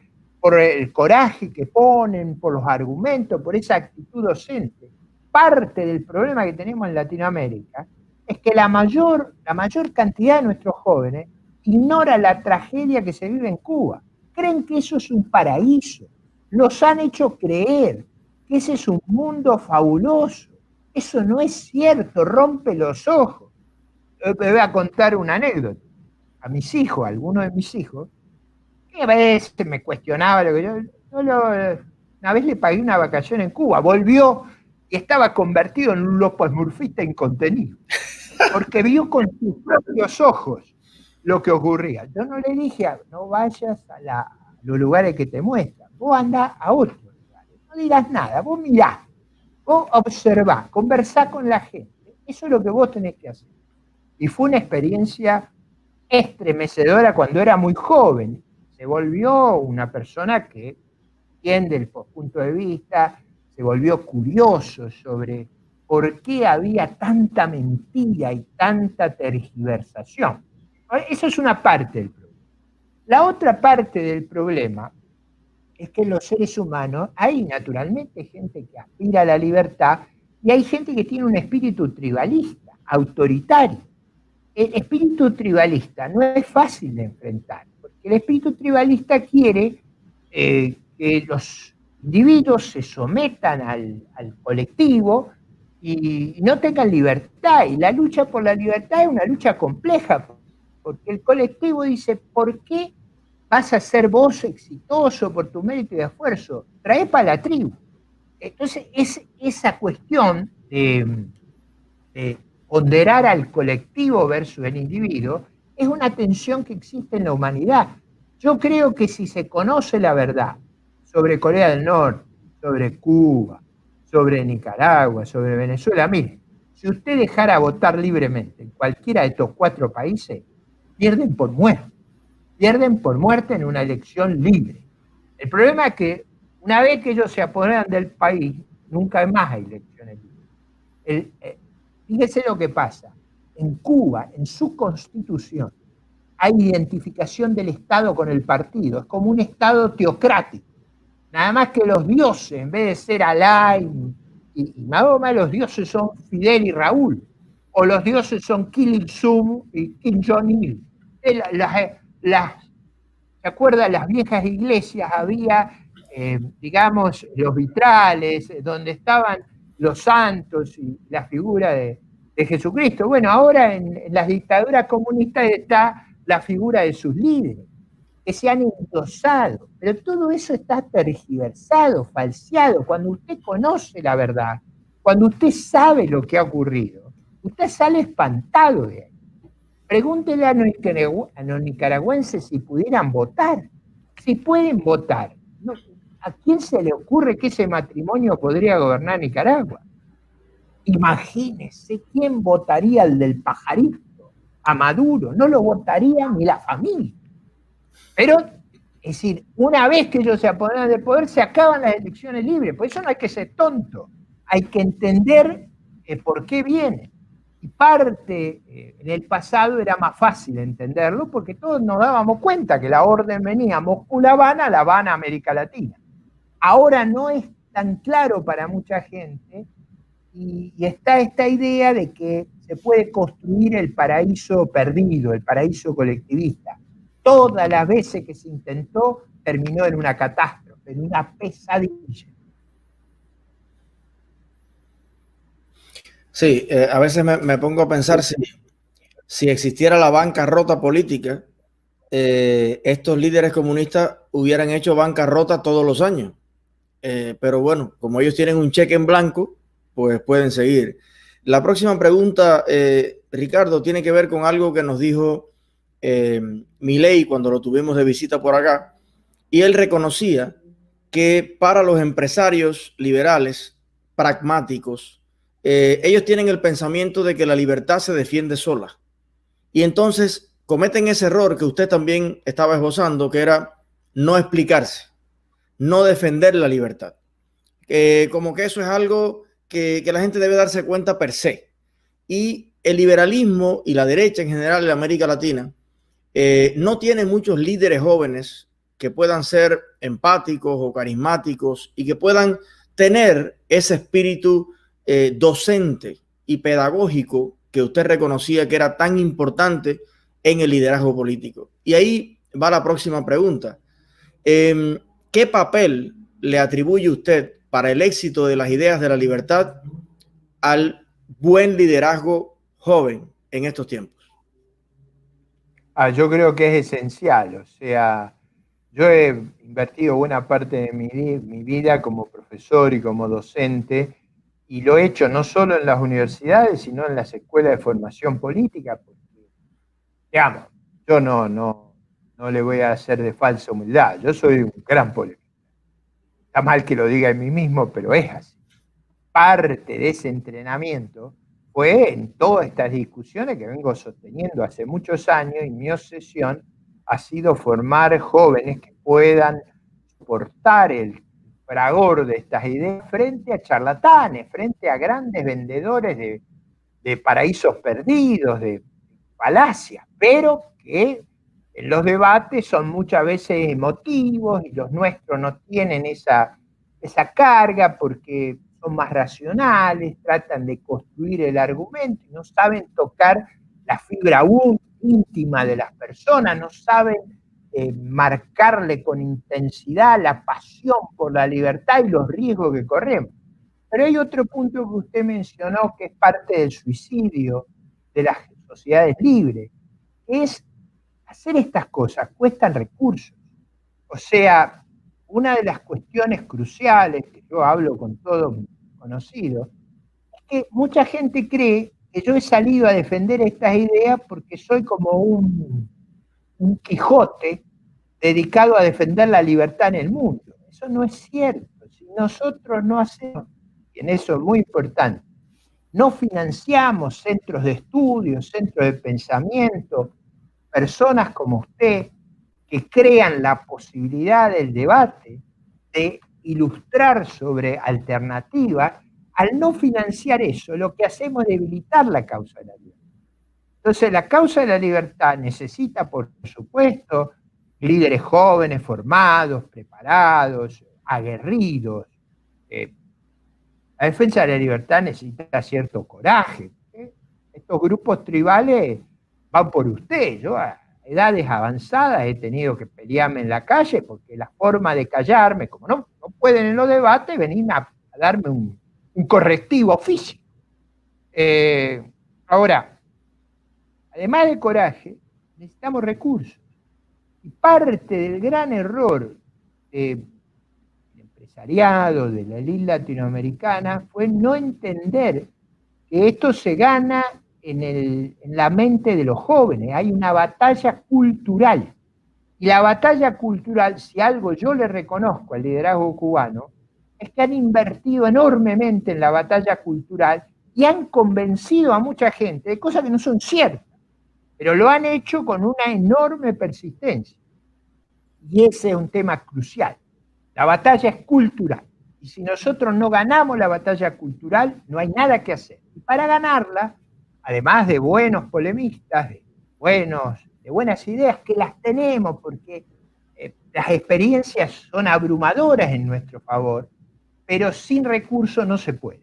el coraje que ponen, por los argumentos, por esa actitud docente. Parte del problema que tenemos en Latinoamérica es que la mayor cantidad de nuestros jóvenes ignora la tragedia que se vive en Cuba. Creen que eso es un paraíso. Los han hecho creer que ese es un mundo fabuloso. Eso no es cierto, rompe los ojos. Yo te voy a contar una anécdota. A mis hijos, a algunos de mis hijos, que a veces me cuestionaba lo que una vez le pagué una vacación en Cuba, volvió y estaba convertido en un lopesmurfista incontenido, porque vio con sus propios ojos lo que ocurría. Yo no le dije, no vayas a los lugares que te muestran, vos andás a otros lugares, no dirás nada, vos mirás, vos observás, conversás con la gente, eso es lo que vos tenés que hacer. Y fue una experiencia estremecedora cuando era muy joven. Se volvió una persona que entiende el punto de vista, se volvió curioso sobre por qué había tanta mentira y tanta tergiversación. Eso es una parte del problema. La otra parte del problema es que en los seres humanos hay naturalmente gente que aspira a la libertad y hay gente que tiene un espíritu tribalista, autoritario. El espíritu tribalista no es fácil de enfrentar, porque el espíritu tribalista quiere que los individuos se sometan al colectivo y no tengan libertad. Y la lucha por la libertad es una lucha compleja, porque el colectivo dice, ¿por qué vas a ser vos exitoso por tu mérito y esfuerzo? Trae para la tribu. Entonces, esa cuestión de ponderar al colectivo versus el individuo es una tensión que existe en la humanidad. Yo creo que si se conoce la verdad sobre Corea del Norte, sobre Cuba, sobre Nicaragua, sobre Venezuela, mire, si usted dejara votar libremente en cualquiera de estos 4 países, pierden por muerte en una elección libre. El problema es que una vez que ellos se apoderan del país, nunca más hay elecciones libres. Fíjese lo que pasa. En Cuba, en su constitución, hay identificación del Estado con el partido. Es como un Estado teocrático. Nada más que los dioses, en vez de ser Alá y Mahoma, los dioses son Fidel y Raúl. O los dioses son Kim Il-sung y Kim Jong-il. ¿Se acuerdan? Las viejas iglesias había, digamos, los vitrales, donde estaban los santos y la figura de Jesucristo. Bueno, ahora en las dictaduras comunistas está la figura de sus líderes, que se han endosado. Pero todo eso está tergiversado, falseado. Cuando usted conoce la verdad, cuando usted sabe lo que ha ocurrido, usted sale espantado de ahí. Pregúntele a los nicaragüenses si pudieran votar, si pueden votar. No, ¿a quién se le ocurre que ese matrimonio podría gobernar Nicaragua? Imagínese quién votaría al del pajarito, a Maduro, no lo votaría ni la familia. Pero, es decir, una vez que ellos se apoderan del poder, se acaban las elecciones libres. Por eso no hay que ser tonto, hay que entender por qué vienen. Y parte, en el pasado era más fácil entenderlo porque todos nos dábamos cuenta que la orden venía Moscú-La Habana, La Habana, América Latina. Ahora no es tan claro para mucha gente y está esta idea de que se puede construir el paraíso perdido, el paraíso colectivista. Todas las veces que se intentó terminó en una catástrofe, en una pesadilla. Sí, a veces me pongo a pensar si existiera la bancarrota política, estos líderes comunistas hubieran hecho bancarrota todos los años. Pero bueno, como ellos tienen un cheque en blanco, pues pueden seguir. La próxima pregunta, Ricardo, tiene que ver con algo que nos dijo Milei cuando lo tuvimos de visita por acá. Y él reconocía que para los empresarios liberales, pragmáticos, ellos tienen el pensamiento de que la libertad se defiende sola. Y entonces cometen ese error que usted también estaba esbozando, que era no explicarse, no defender la libertad. Como que eso es algo que la gente debe darse cuenta per se. Y el liberalismo y la derecha en general en América Latina no tiene muchos líderes jóvenes que puedan ser empáticos o carismáticos y que puedan tener ese espíritu docente y pedagógico que usted reconocía que era tan importante en el liderazgo político. Y ahí va la próxima pregunta. ¿Qué papel le atribuye usted para el éxito de las ideas de la libertad al buen liderazgo joven en estos tiempos? Yo creo que es esencial. O sea, yo he invertido buena parte de mi vida como profesor y como docente, y lo he hecho no solo en las universidades, sino en las escuelas de formación política, porque, digamos, yo no le voy a hacer de falsa humildad. Yo soy un gran polémico. Está mal que lo diga en mí mismo, pero es así. Parte de ese entrenamiento fue en todas estas discusiones que vengo sosteniendo hace muchos años, y mi obsesión ha sido formar jóvenes que puedan soportar el fragor de estas ideas frente a charlatanes, frente a grandes vendedores de paraísos perdidos, de falacias, pero que en los debates son muchas veces emotivos y los nuestros no tienen esa carga porque son más racionales, tratan de construir el argumento y no saben tocar la fibra íntima de las personas, no saben marcarle con intensidad la pasión por la libertad y los riesgos que corremos. Pero hay otro punto que usted mencionó que es parte del suicidio de las sociedades libres, es hacer estas cosas, cuestan recursos. O sea, una de las cuestiones cruciales que yo hablo con todos mis conocidos es que mucha gente cree que yo he salido a defender estas ideas porque soy como un Quijote dedicado a defender la libertad en el mundo. Eso no es cierto. Si nosotros no hacemos, y en eso es muy importante, no financiamos centros de estudio, centros de pensamiento, personas como usted que crean la posibilidad del debate, de ilustrar sobre alternativas. Al no financiar eso, lo que hacemos es debilitar la causa de la libertad. Entonces, la causa de la libertad necesita, por supuesto, líderes jóvenes, formados, preparados, aguerridos. La defensa de la libertad necesita cierto coraje. Estos grupos tribales van por usted. Yo a edades avanzadas he tenido que pelearme en la calle porque la forma de callarme, como no pueden en los debates, venir a darme un correctivo físico. Ahora, además de coraje, necesitamos recursos. Y parte del gran error del empresariado, de la élite latinoamericana, fue no entender que esto se gana en la mente de los jóvenes. Hay una batalla cultural. Y la batalla cultural, si algo yo le reconozco al liderazgo cubano, es que han invertido enormemente en la batalla cultural y han convencido a mucha gente de cosas que no son ciertas, pero lo han hecho con una enorme persistencia. Y ese es un tema crucial. La batalla es cultural. Y si nosotros no ganamos la batalla cultural, no hay nada que hacer. Y para ganarla, además de buenos polemistas, de buenas ideas, que las tenemos, porque las experiencias son abrumadoras en nuestro favor, pero sin recursos no se puede.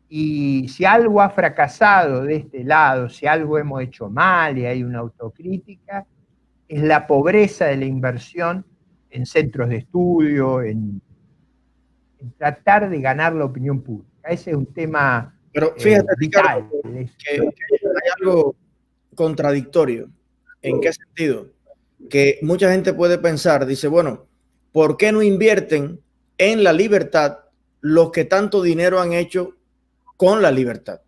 Y si algo ha fracasado de este lado, si algo hemos hecho mal y hay una autocrítica, es la pobreza de la inversión en centros de estudio, en tratar de ganar la opinión pública. Ese es un tema Pero fíjate, vital. Ricardo, que hay algo contradictorio. ¿En qué sentido? Que mucha gente puede pensar, dice, bueno, ¿por qué no invierten en la libertad los que tanto dinero han hecho con la libertad?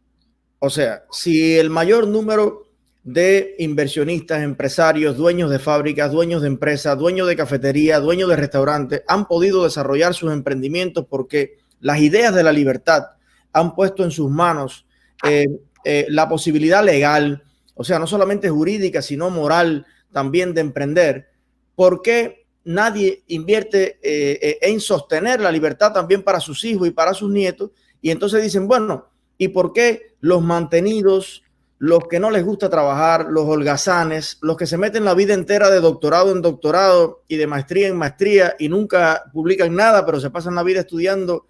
O sea, si el mayor número de inversionistas, empresarios, dueños de fábricas, dueños de empresas, dueños de cafeterías, dueños de restaurantes han podido desarrollar sus emprendimientos porque las ideas de la libertad han puesto en sus manos la posibilidad legal, o sea, no solamente jurídica, sino moral también de emprender. ¿Por qué nadie invierte en sostener la libertad también para sus hijos y para sus nietos? Y entonces dicen, bueno, ¿y por qué los mantenidos, los que no les gusta trabajar, los holgazanes, los que se meten la vida entera de doctorado en doctorado y de maestría en maestría y nunca publican nada, pero se pasan la vida estudiando,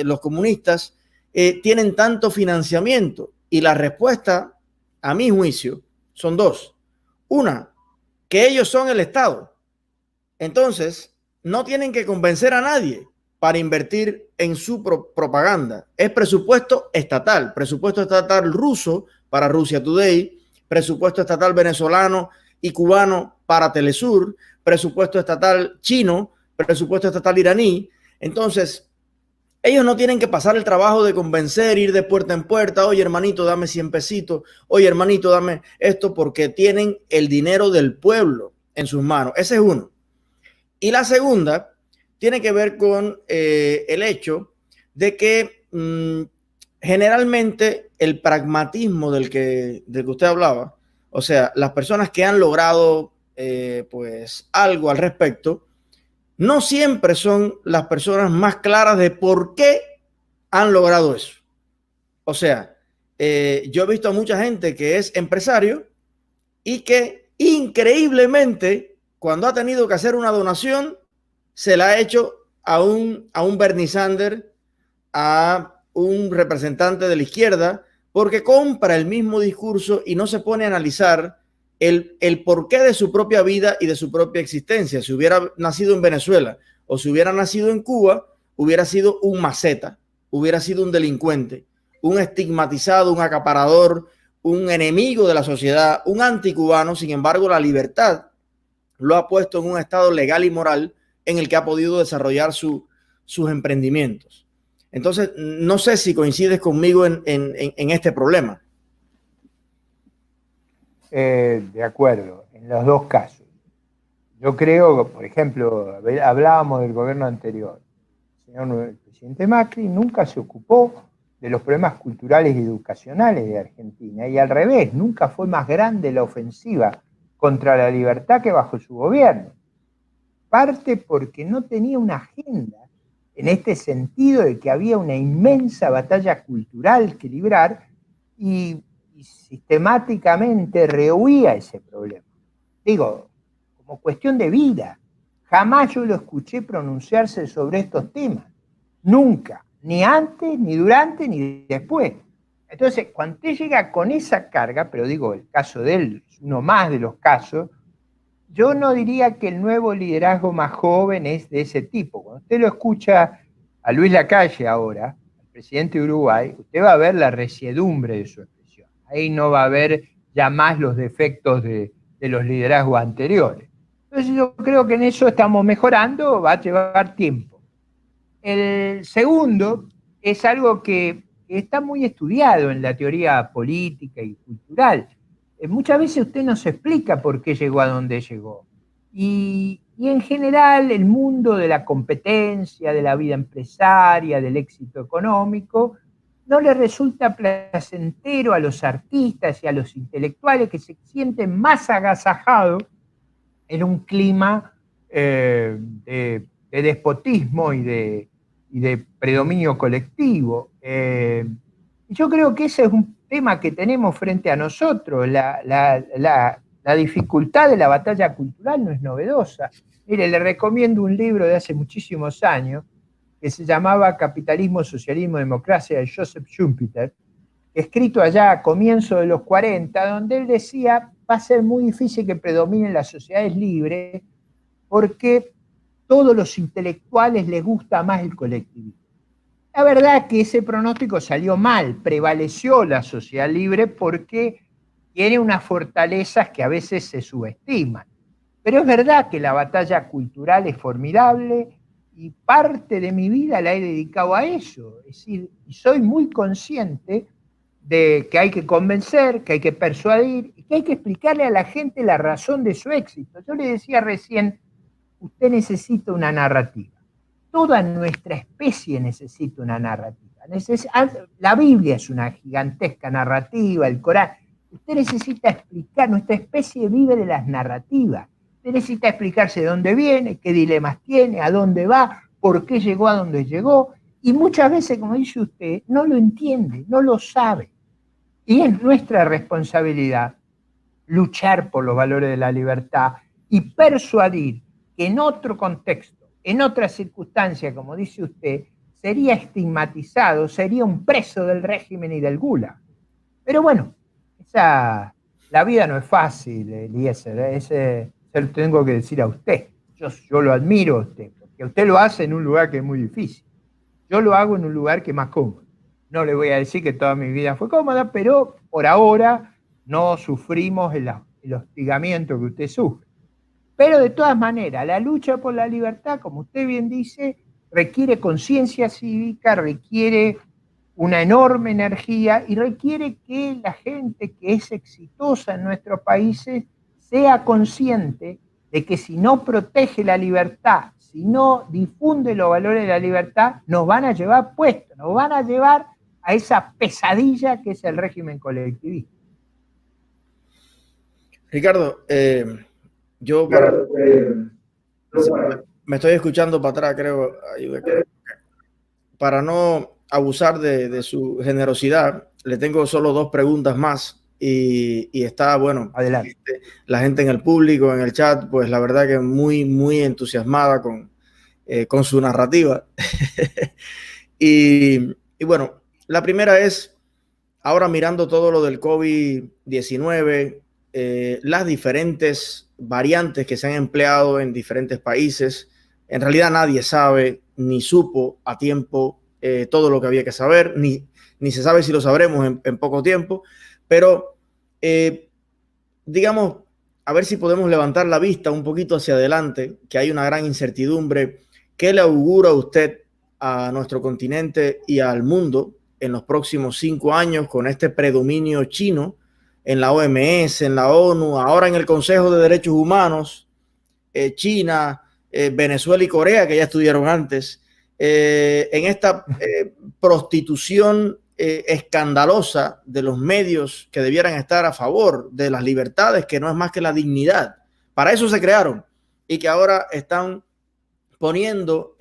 los comunistas, tienen tanto financiamiento? Y la respuesta, a mi juicio, son dos. Una, que ellos son el Estado. Entonces, no tienen que convencer a nadie para invertir en su propaganda. Es presupuesto estatal ruso para Russia Today, presupuesto estatal venezolano y cubano para Telesur, presupuesto estatal chino, presupuesto estatal iraní. Entonces, ellos no tienen que pasar el trabajo de convencer, ir de puerta en puerta, oye hermanito, dame 100 pesitos, oye hermanito, dame esto, porque tienen el dinero del pueblo en sus manos. Ese es uno. Y la segunda tiene que ver con el hecho de que generalmente el pragmatismo del que usted hablaba, o sea, las personas que han logrado pues algo al respecto, no siempre son las personas más claras de por qué han logrado eso. O sea, yo he visto a mucha gente que es empresario y que increíblemente cuando ha tenido que hacer una donación se la ha hecho a un Bernie Sanders, a un representante de la izquierda, porque compra el mismo discurso y no se pone a analizar el porqué de su propia vida y de su propia existencia. Si hubiera nacido en Venezuela o si hubiera nacido en Cuba, hubiera sido un maceta, hubiera sido un delincuente, un estigmatizado, un acaparador, un enemigo de la sociedad, un anticubano. Sin embargo, la libertad lo ha puesto en un estado legal y moral en el que ha podido desarrollar sus emprendimientos. Entonces, no sé si coincides conmigo en este problema. De acuerdo, en los dos casos. Yo creo, por ejemplo, hablábamos del gobierno anterior. El presidente Macri nunca se ocupó de los problemas culturales y educacionales de Argentina, y al revés, nunca fue más grande la ofensiva contra la libertad que bajo su gobierno. Parte porque no tenía una agenda en este sentido de que había una inmensa batalla cultural que librar y sistemáticamente rehuía ese problema. Digo, como cuestión de vida. Jamás yo lo escuché pronunciarse sobre estos temas. Nunca. Ni antes, ni durante, ni después. Entonces, cuando usted llega con esa carga, pero digo, el caso de él es uno más de los casos, yo no diría que el nuevo liderazgo más joven es de ese tipo. Cuando usted lo escucha a Luis Lacalle ahora, al presidente de Uruguay, usted va a ver la resiedumbre de su expresión. Ahí no va a haber ya más los defectos de los liderazgos anteriores. Entonces yo creo que en eso estamos mejorando, va a llevar tiempo. El segundo es algo que está muy estudiado en la teoría política y cultural. Muchas veces usted no se explica por qué llegó a donde llegó. Y en general el mundo de la competencia, de la vida empresaria, del éxito económico, no le resulta placentero a los artistas y a los intelectuales que se sienten más agasajados en un clima de despotismo y de predominio colectivo. Yo creo que ese es un tema que tenemos frente a nosotros. La dificultad de la batalla cultural no es novedosa. Mire, le recomiendo un libro de hace muchísimos años que se llamaba Capitalismo, Socialismo, Democracia, de Joseph Schumpeter, escrito allá a comienzos de los 40, donde él decía, va a ser muy difícil que predominen las sociedades libres porque todos los intelectuales les gusta más el colectivismo. La verdad es que ese pronóstico salió mal, prevaleció la sociedad libre porque tiene unas fortalezas que a veces se subestiman. Pero es verdad que la batalla cultural es formidable y parte de mi vida la he dedicado a eso. Es decir, soy muy consciente de que hay que convencer, que hay que persuadir y que hay que explicarle a la gente la razón de su éxito. Yo le decía recién, usted necesita una narrativa. Toda nuestra especie necesita una narrativa. La Biblia es una gigantesca narrativa, el Corán. Usted necesita explicar, nuestra especie vive de las narrativas. Usted necesita explicarse de dónde viene, qué dilemas tiene, a dónde va, por qué llegó a donde llegó. Y muchas veces, como dice usted, no lo entiende, no lo sabe. Y es nuestra responsabilidad luchar por los valores de la libertad y persuadir que en otro contexto, en otra circunstancia, como dice usted, sería estigmatizado, sería un preso del régimen y del Gulag. Pero bueno, la vida no es fácil, Eliezer, se lo tengo que decir a usted. Yo lo admiro a usted, porque usted lo hace en un lugar que es muy difícil. Yo lo hago en un lugar que es más cómodo. No le voy a decir que toda mi vida fue cómoda, pero por ahora no sufrimos el hostigamiento que usted sufre. Pero de todas maneras, la lucha por la libertad, como usted bien dice, requiere conciencia cívica, requiere una enorme energía y requiere que la gente que es exitosa en nuestros países sea consciente de que si no protege la libertad, si no difunde los valores de la libertad, nos van a llevar puestos, nos van a llevar a esa pesadilla que es el régimen colectivista. Ricardo, yo me estoy escuchando para atrás, creo, para no abusar de su generosidad, le tengo solo 2 preguntas más y está, bueno, adelante. La gente en el público, en el chat, pues la verdad que muy, muy entusiasmada con su narrativa. y bueno, la primera es, ahora mirando todo lo del COVID-19, las diferentes variantes que se han empleado en diferentes países, en realidad nadie sabe ni supo a tiempo todo lo que había que saber, ni se sabe si lo sabremos en poco tiempo, pero digamos, a ver si podemos levantar la vista un poquito hacia adelante, que hay una gran incertidumbre. ¿Qué le augura usted a nuestro continente y al mundo en los próximos 5 años con este predominio chino en la OMS, en la ONU, ahora en el Consejo de Derechos Humanos, China, Venezuela y Corea, que ya estuvieron antes, en esta prostitución escandalosa de los medios que debieran estar a favor de las libertades, que no es más que la dignidad. Para eso se crearon y que ahora están poniendo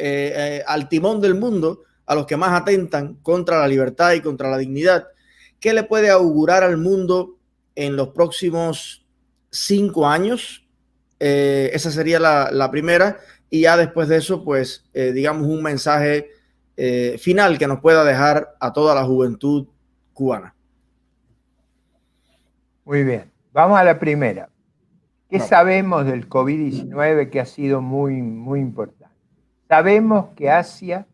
al timón del mundo a los que más atentan contra la libertad y contra la dignidad. ¿Qué le puede augurar al mundo en los próximos 5 años? Esa sería la primera. Y ya después de eso, pues, digamos, un mensaje final que nos pueda dejar a toda la juventud cubana. Muy bien, vamos a la primera. ¿Qué sabemos del COVID-19 que ha sido muy, muy importante? Sabemos que Asia,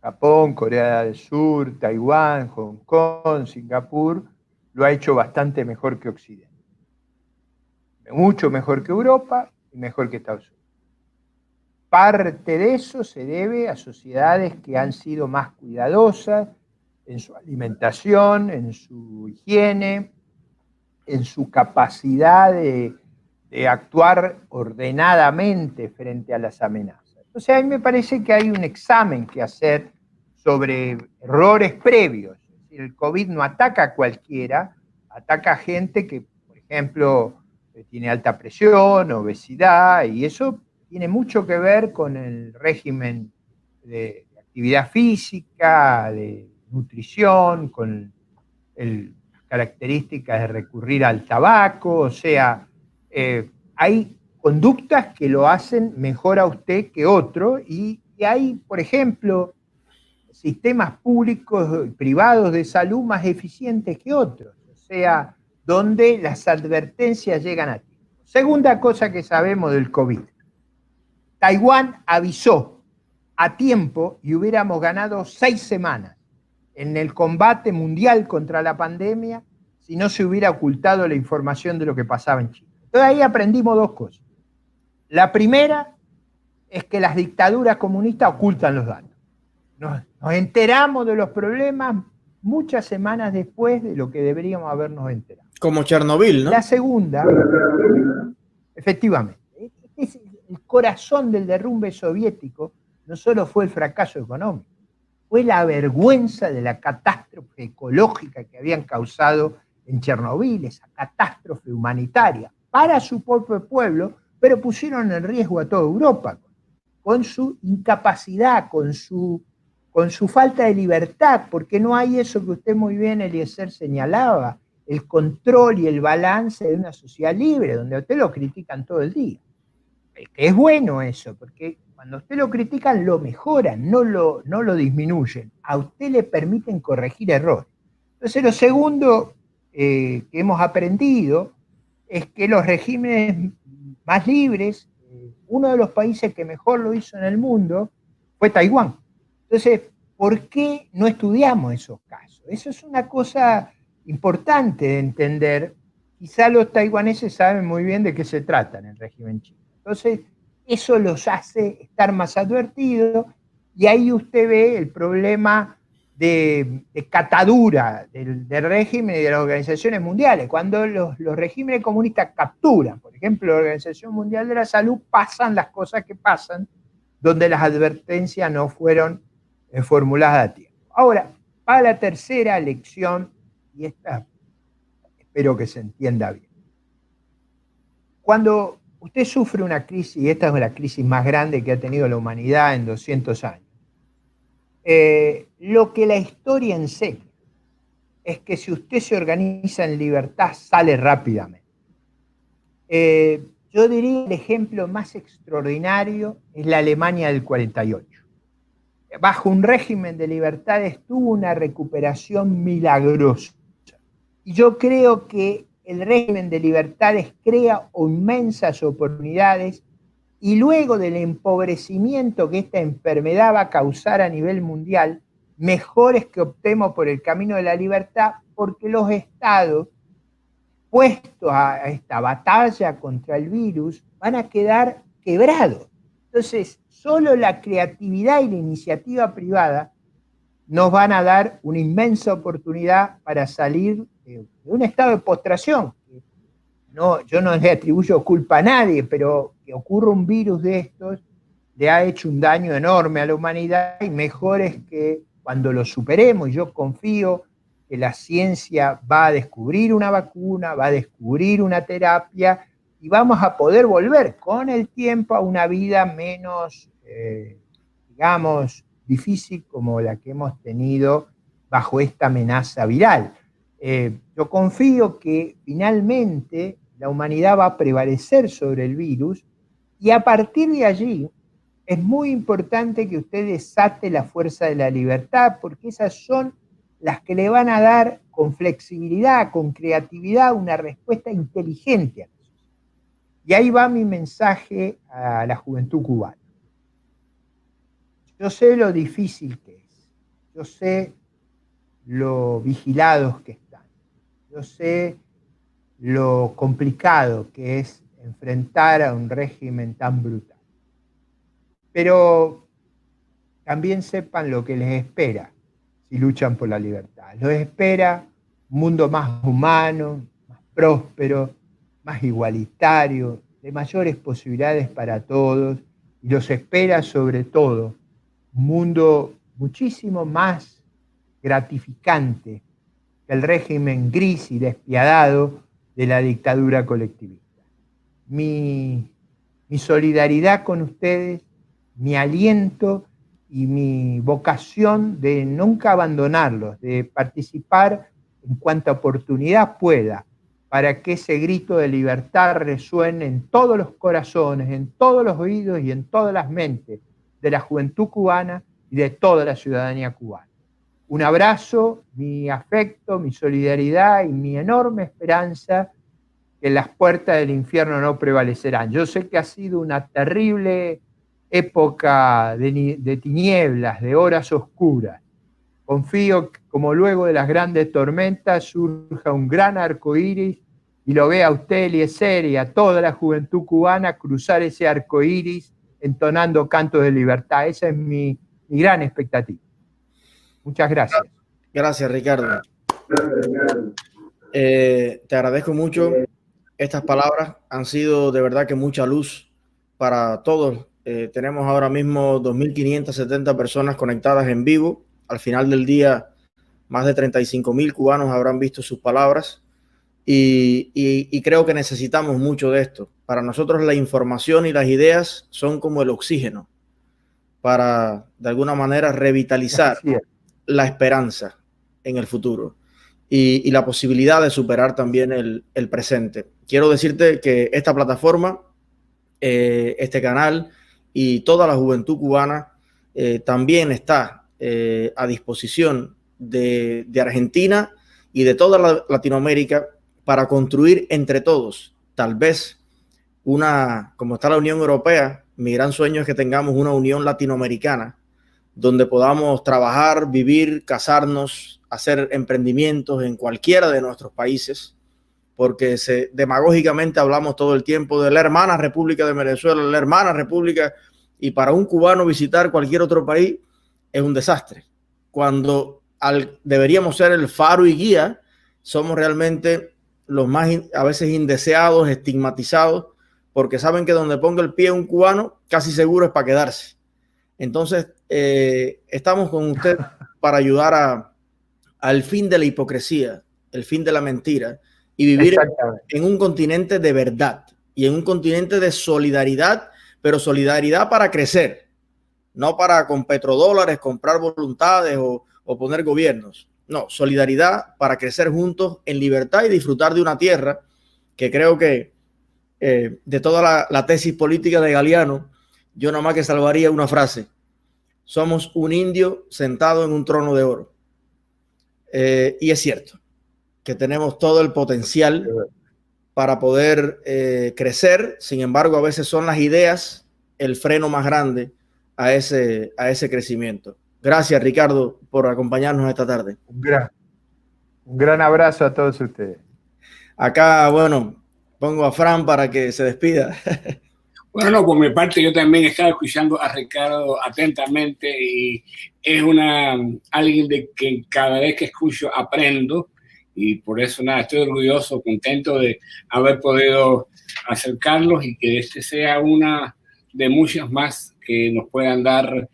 Japón, Corea del Sur, Taiwán, Hong Kong, Singapur, lo ha hecho bastante mejor que Occidente. Mucho mejor que Europa y mejor que Estados Unidos. Parte de eso se debe a sociedades que han sido más cuidadosas en su alimentación, en su higiene, en su capacidad de actuar ordenadamente frente a las amenazas. Entonces, a mí me parece que hay un examen que hacer sobre errores previos. Es decir, el COVID no ataca a cualquiera, ataca a gente que, por ejemplo, tiene alta presión, obesidad, y eso tiene mucho que ver con el régimen de actividad física, de nutrición, con las características de recurrir al tabaco, o sea, hay conductas que lo hacen mejor a usted que otro, y hay, por ejemplo, sistemas públicos y privados de salud más eficientes que otros, o sea, donde las advertencias llegan a tiempo. Segunda cosa que sabemos del COVID. Taiwán avisó a tiempo y hubiéramos ganado 6 semanas en el combate mundial contra la pandemia si no se hubiera ocultado la información de lo que pasaba en China. Entonces ahí aprendimos 2 cosas. La primera es que las dictaduras comunistas ocultan los datos. Nos enteramos de los problemas muchas semanas después de lo que deberíamos habernos enterado. Como Chernobyl, ¿no? La segunda, efectivamente, es el corazón del derrumbe soviético, no solo fue el fracaso económico, fue la vergüenza de la catástrofe ecológica que habían causado en Chernobyl, esa catástrofe humanitaria para su propio pueblo, pero pusieron en riesgo a toda Europa con su incapacidad, con su falta de libertad, porque no hay eso que usted muy bien, Eliezer, señalaba, el control y el balance de una sociedad libre, donde a usted lo critican todo el día. Es bueno eso, porque cuando a usted lo critican, lo mejoran, no lo disminuyen. A usted le permiten corregir errores. Entonces, lo segundo que hemos aprendido es que los regímenes más libres, uno de los países que mejor lo hizo en el mundo fue Taiwán. Entonces, ¿por qué no estudiamos esos casos? Eso es una cosa importante de entender. Quizá los taiwaneses saben muy bien de qué se trata en el régimen chino. Entonces, eso los hace estar más advertidos, y ahí usted ve el problema de catadura del régimen y de las organizaciones mundiales. Cuando los regímenes comunistas capturan, por ejemplo, la Organización Mundial de la Salud, pasan las cosas que pasan, donde las advertencias no fueron formuladas a tiempo. Ahora, para la tercera lección, y esta espero que se entienda bien. Cuando usted sufre una crisis, y esta es la crisis más grande que ha tenido la humanidad en 200 años, lo que la historia enseña es que si usted se organiza en libertad, sale rápidamente. Yo diría el ejemplo más extraordinario es la Alemania del 48. Bajo un régimen de libertades tuvo una recuperación milagrosa. Y yo creo que el régimen de libertades crea inmensas oportunidades, y luego del empobrecimiento que esta enfermedad va a causar a nivel mundial, mejor es que optemos por el camino de la libertad, porque los estados puestos a esta batalla contra el virus van a quedar quebrados. Entonces, solo la creatividad y la iniciativa privada nos van a dar una inmensa oportunidad para salir de un estado de postración. Yo no le atribuyo culpa a nadie, pero que ocurra un virus de estos le ha hecho un daño enorme a la humanidad, y mejor es que cuando lo superemos, y yo confío que la ciencia va a descubrir una vacuna, va a descubrir una terapia y vamos a poder volver con el tiempo a una vida menos, digamos, difícil como la que hemos tenido bajo esta amenaza viral. Yo confío que finalmente la humanidad va a prevalecer sobre el virus y a partir de allí es muy importante que usted desate la fuerza de la libertad, porque esas son las que le van a dar con flexibilidad, con creatividad, una respuesta inteligente a eso. Y ahí va mi mensaje a la juventud cubana. Yo sé lo difícil que es, yo sé lo vigilados que están, yo sé lo complicado que es enfrentar a un régimen tan brutal. Pero también sepan lo que les espera si luchan por la libertad. Los espera un mundo más humano, más próspero, más igualitario, de mayores posibilidades para todos, y los espera sobre todo un mundo muchísimo más gratificante que el régimen gris y despiadado de la dictadura colectivista. Mi solidaridad con ustedes, mi aliento y mi vocación de nunca abandonarlos, de participar en cuanta oportunidad pueda para que ese grito de libertad resuene en todos los corazones, en todos los oídos y en todas las mentes de la juventud cubana y de toda la ciudadanía cubana. Un abrazo, mi afecto, mi solidaridad y mi enorme esperanza que las puertas del infierno no prevalecerán. Yo sé que ha sido una terrible época de tinieblas, de horas oscuras. Confío que como luego de las grandes tormentas surja un gran arco iris y lo vea a usted, Eliezer, y a toda la juventud cubana cruzar ese arco iris entonando cantos de libertad. Esa es mi gran expectativa. Muchas gracias. Gracias, Ricardo. Te agradezco mucho. Estas palabras han sido de verdad que mucha luz para todos. Tenemos ahora mismo 2.570 personas conectadas en vivo. Al final del día, más de 35.000 cubanos habrán visto sus palabras y creo que necesitamos mucho de esto. Para nosotros la información y las ideas son como el oxígeno para, de alguna manera, revitalizar la esperanza en el futuro y la posibilidad de superar también el presente. Quiero decirte que esta plataforma, este canal y toda la juventud cubana también está a disposición de Argentina y de toda Latinoamérica para construir entre todos, tal vez como está la Unión Europea, mi gran sueño es que tengamos una unión latinoamericana donde podamos trabajar, vivir, casarnos, hacer emprendimientos en cualquiera de nuestros países, porque demagógicamente hablamos todo el tiempo de la hermana República de Venezuela, la hermana República, y para un cubano visitar cualquier otro país es un desastre. Cuando deberíamos ser el faro y guía, somos realmente los más a veces indeseados, estigmatizados, porque saben que donde ponga el pie un cubano, casi seguro es para quedarse. Entonces, estamos con usted para ayudar al fin de la hipocresía, el fin de la mentira, y vivir en un continente de verdad y en un continente de solidaridad, pero solidaridad para crecer, no para con petrodólares comprar voluntades o poner gobiernos. No, solidaridad para crecer juntos en libertad y disfrutar de una tierra que creo que de toda la tesis política de Galeano, yo nomás que salvaría una frase: somos un indio sentado en un trono de oro. Y es cierto que tenemos todo el potencial para poder crecer. Sin embargo, a veces son las ideas el freno más grande a ese crecimiento. Gracias, Ricardo, por acompañarnos esta tarde. Un gran abrazo a todos ustedes. Acá, bueno, pongo a Fran para que se despida. Bueno, por mi parte yo también estaba escuchando a Ricardo atentamente y es alguien de que cada vez que escucho aprendo y por eso nada, estoy orgulloso, contento de haber podido acercarlos y que este sea una de muchas más que nos puedan dar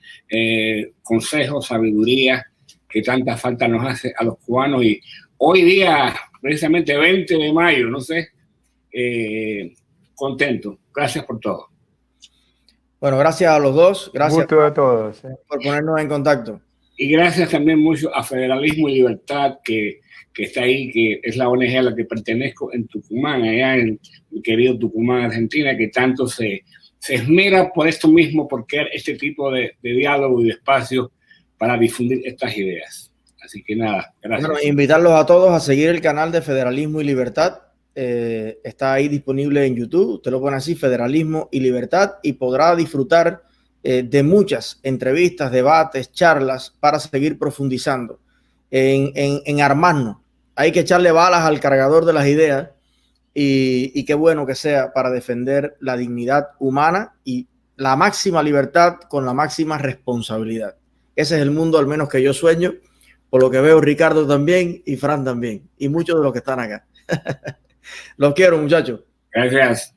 consejos, sabiduría que tanta falta nos hace a los cubanos. Y hoy día, precisamente 20 de mayo, no sé, contento. Gracias por todo. Bueno, gracias a los dos. Gracias gusto a todos, por ponernos en contacto. Y gracias también mucho a Federalismo y Libertad, que está ahí, que es la ONG a la que pertenezco en Tucumán, allá en mi querido Tucumán, Argentina, que tanto se esmera por esto mismo, por crear este tipo de diálogo y de espacio para difundir estas ideas. Así que nada, gracias. Bueno, invitarlos a todos a seguir el canal de Federalismo y Libertad. Está ahí disponible en YouTube. Usted lo pone así, Federalismo y Libertad, y podrá disfrutar de muchas entrevistas, debates, charlas para seguir profundizando en armarnos. Hay que echarle balas al cargador de las ideas y qué bueno que sea para defender la dignidad humana y la máxima libertad con la máxima responsabilidad. Ese es el mundo al menos que yo sueño, por lo que veo Ricardo también y Fran también y muchos de los que están acá. Los quiero, muchachos. Gracias.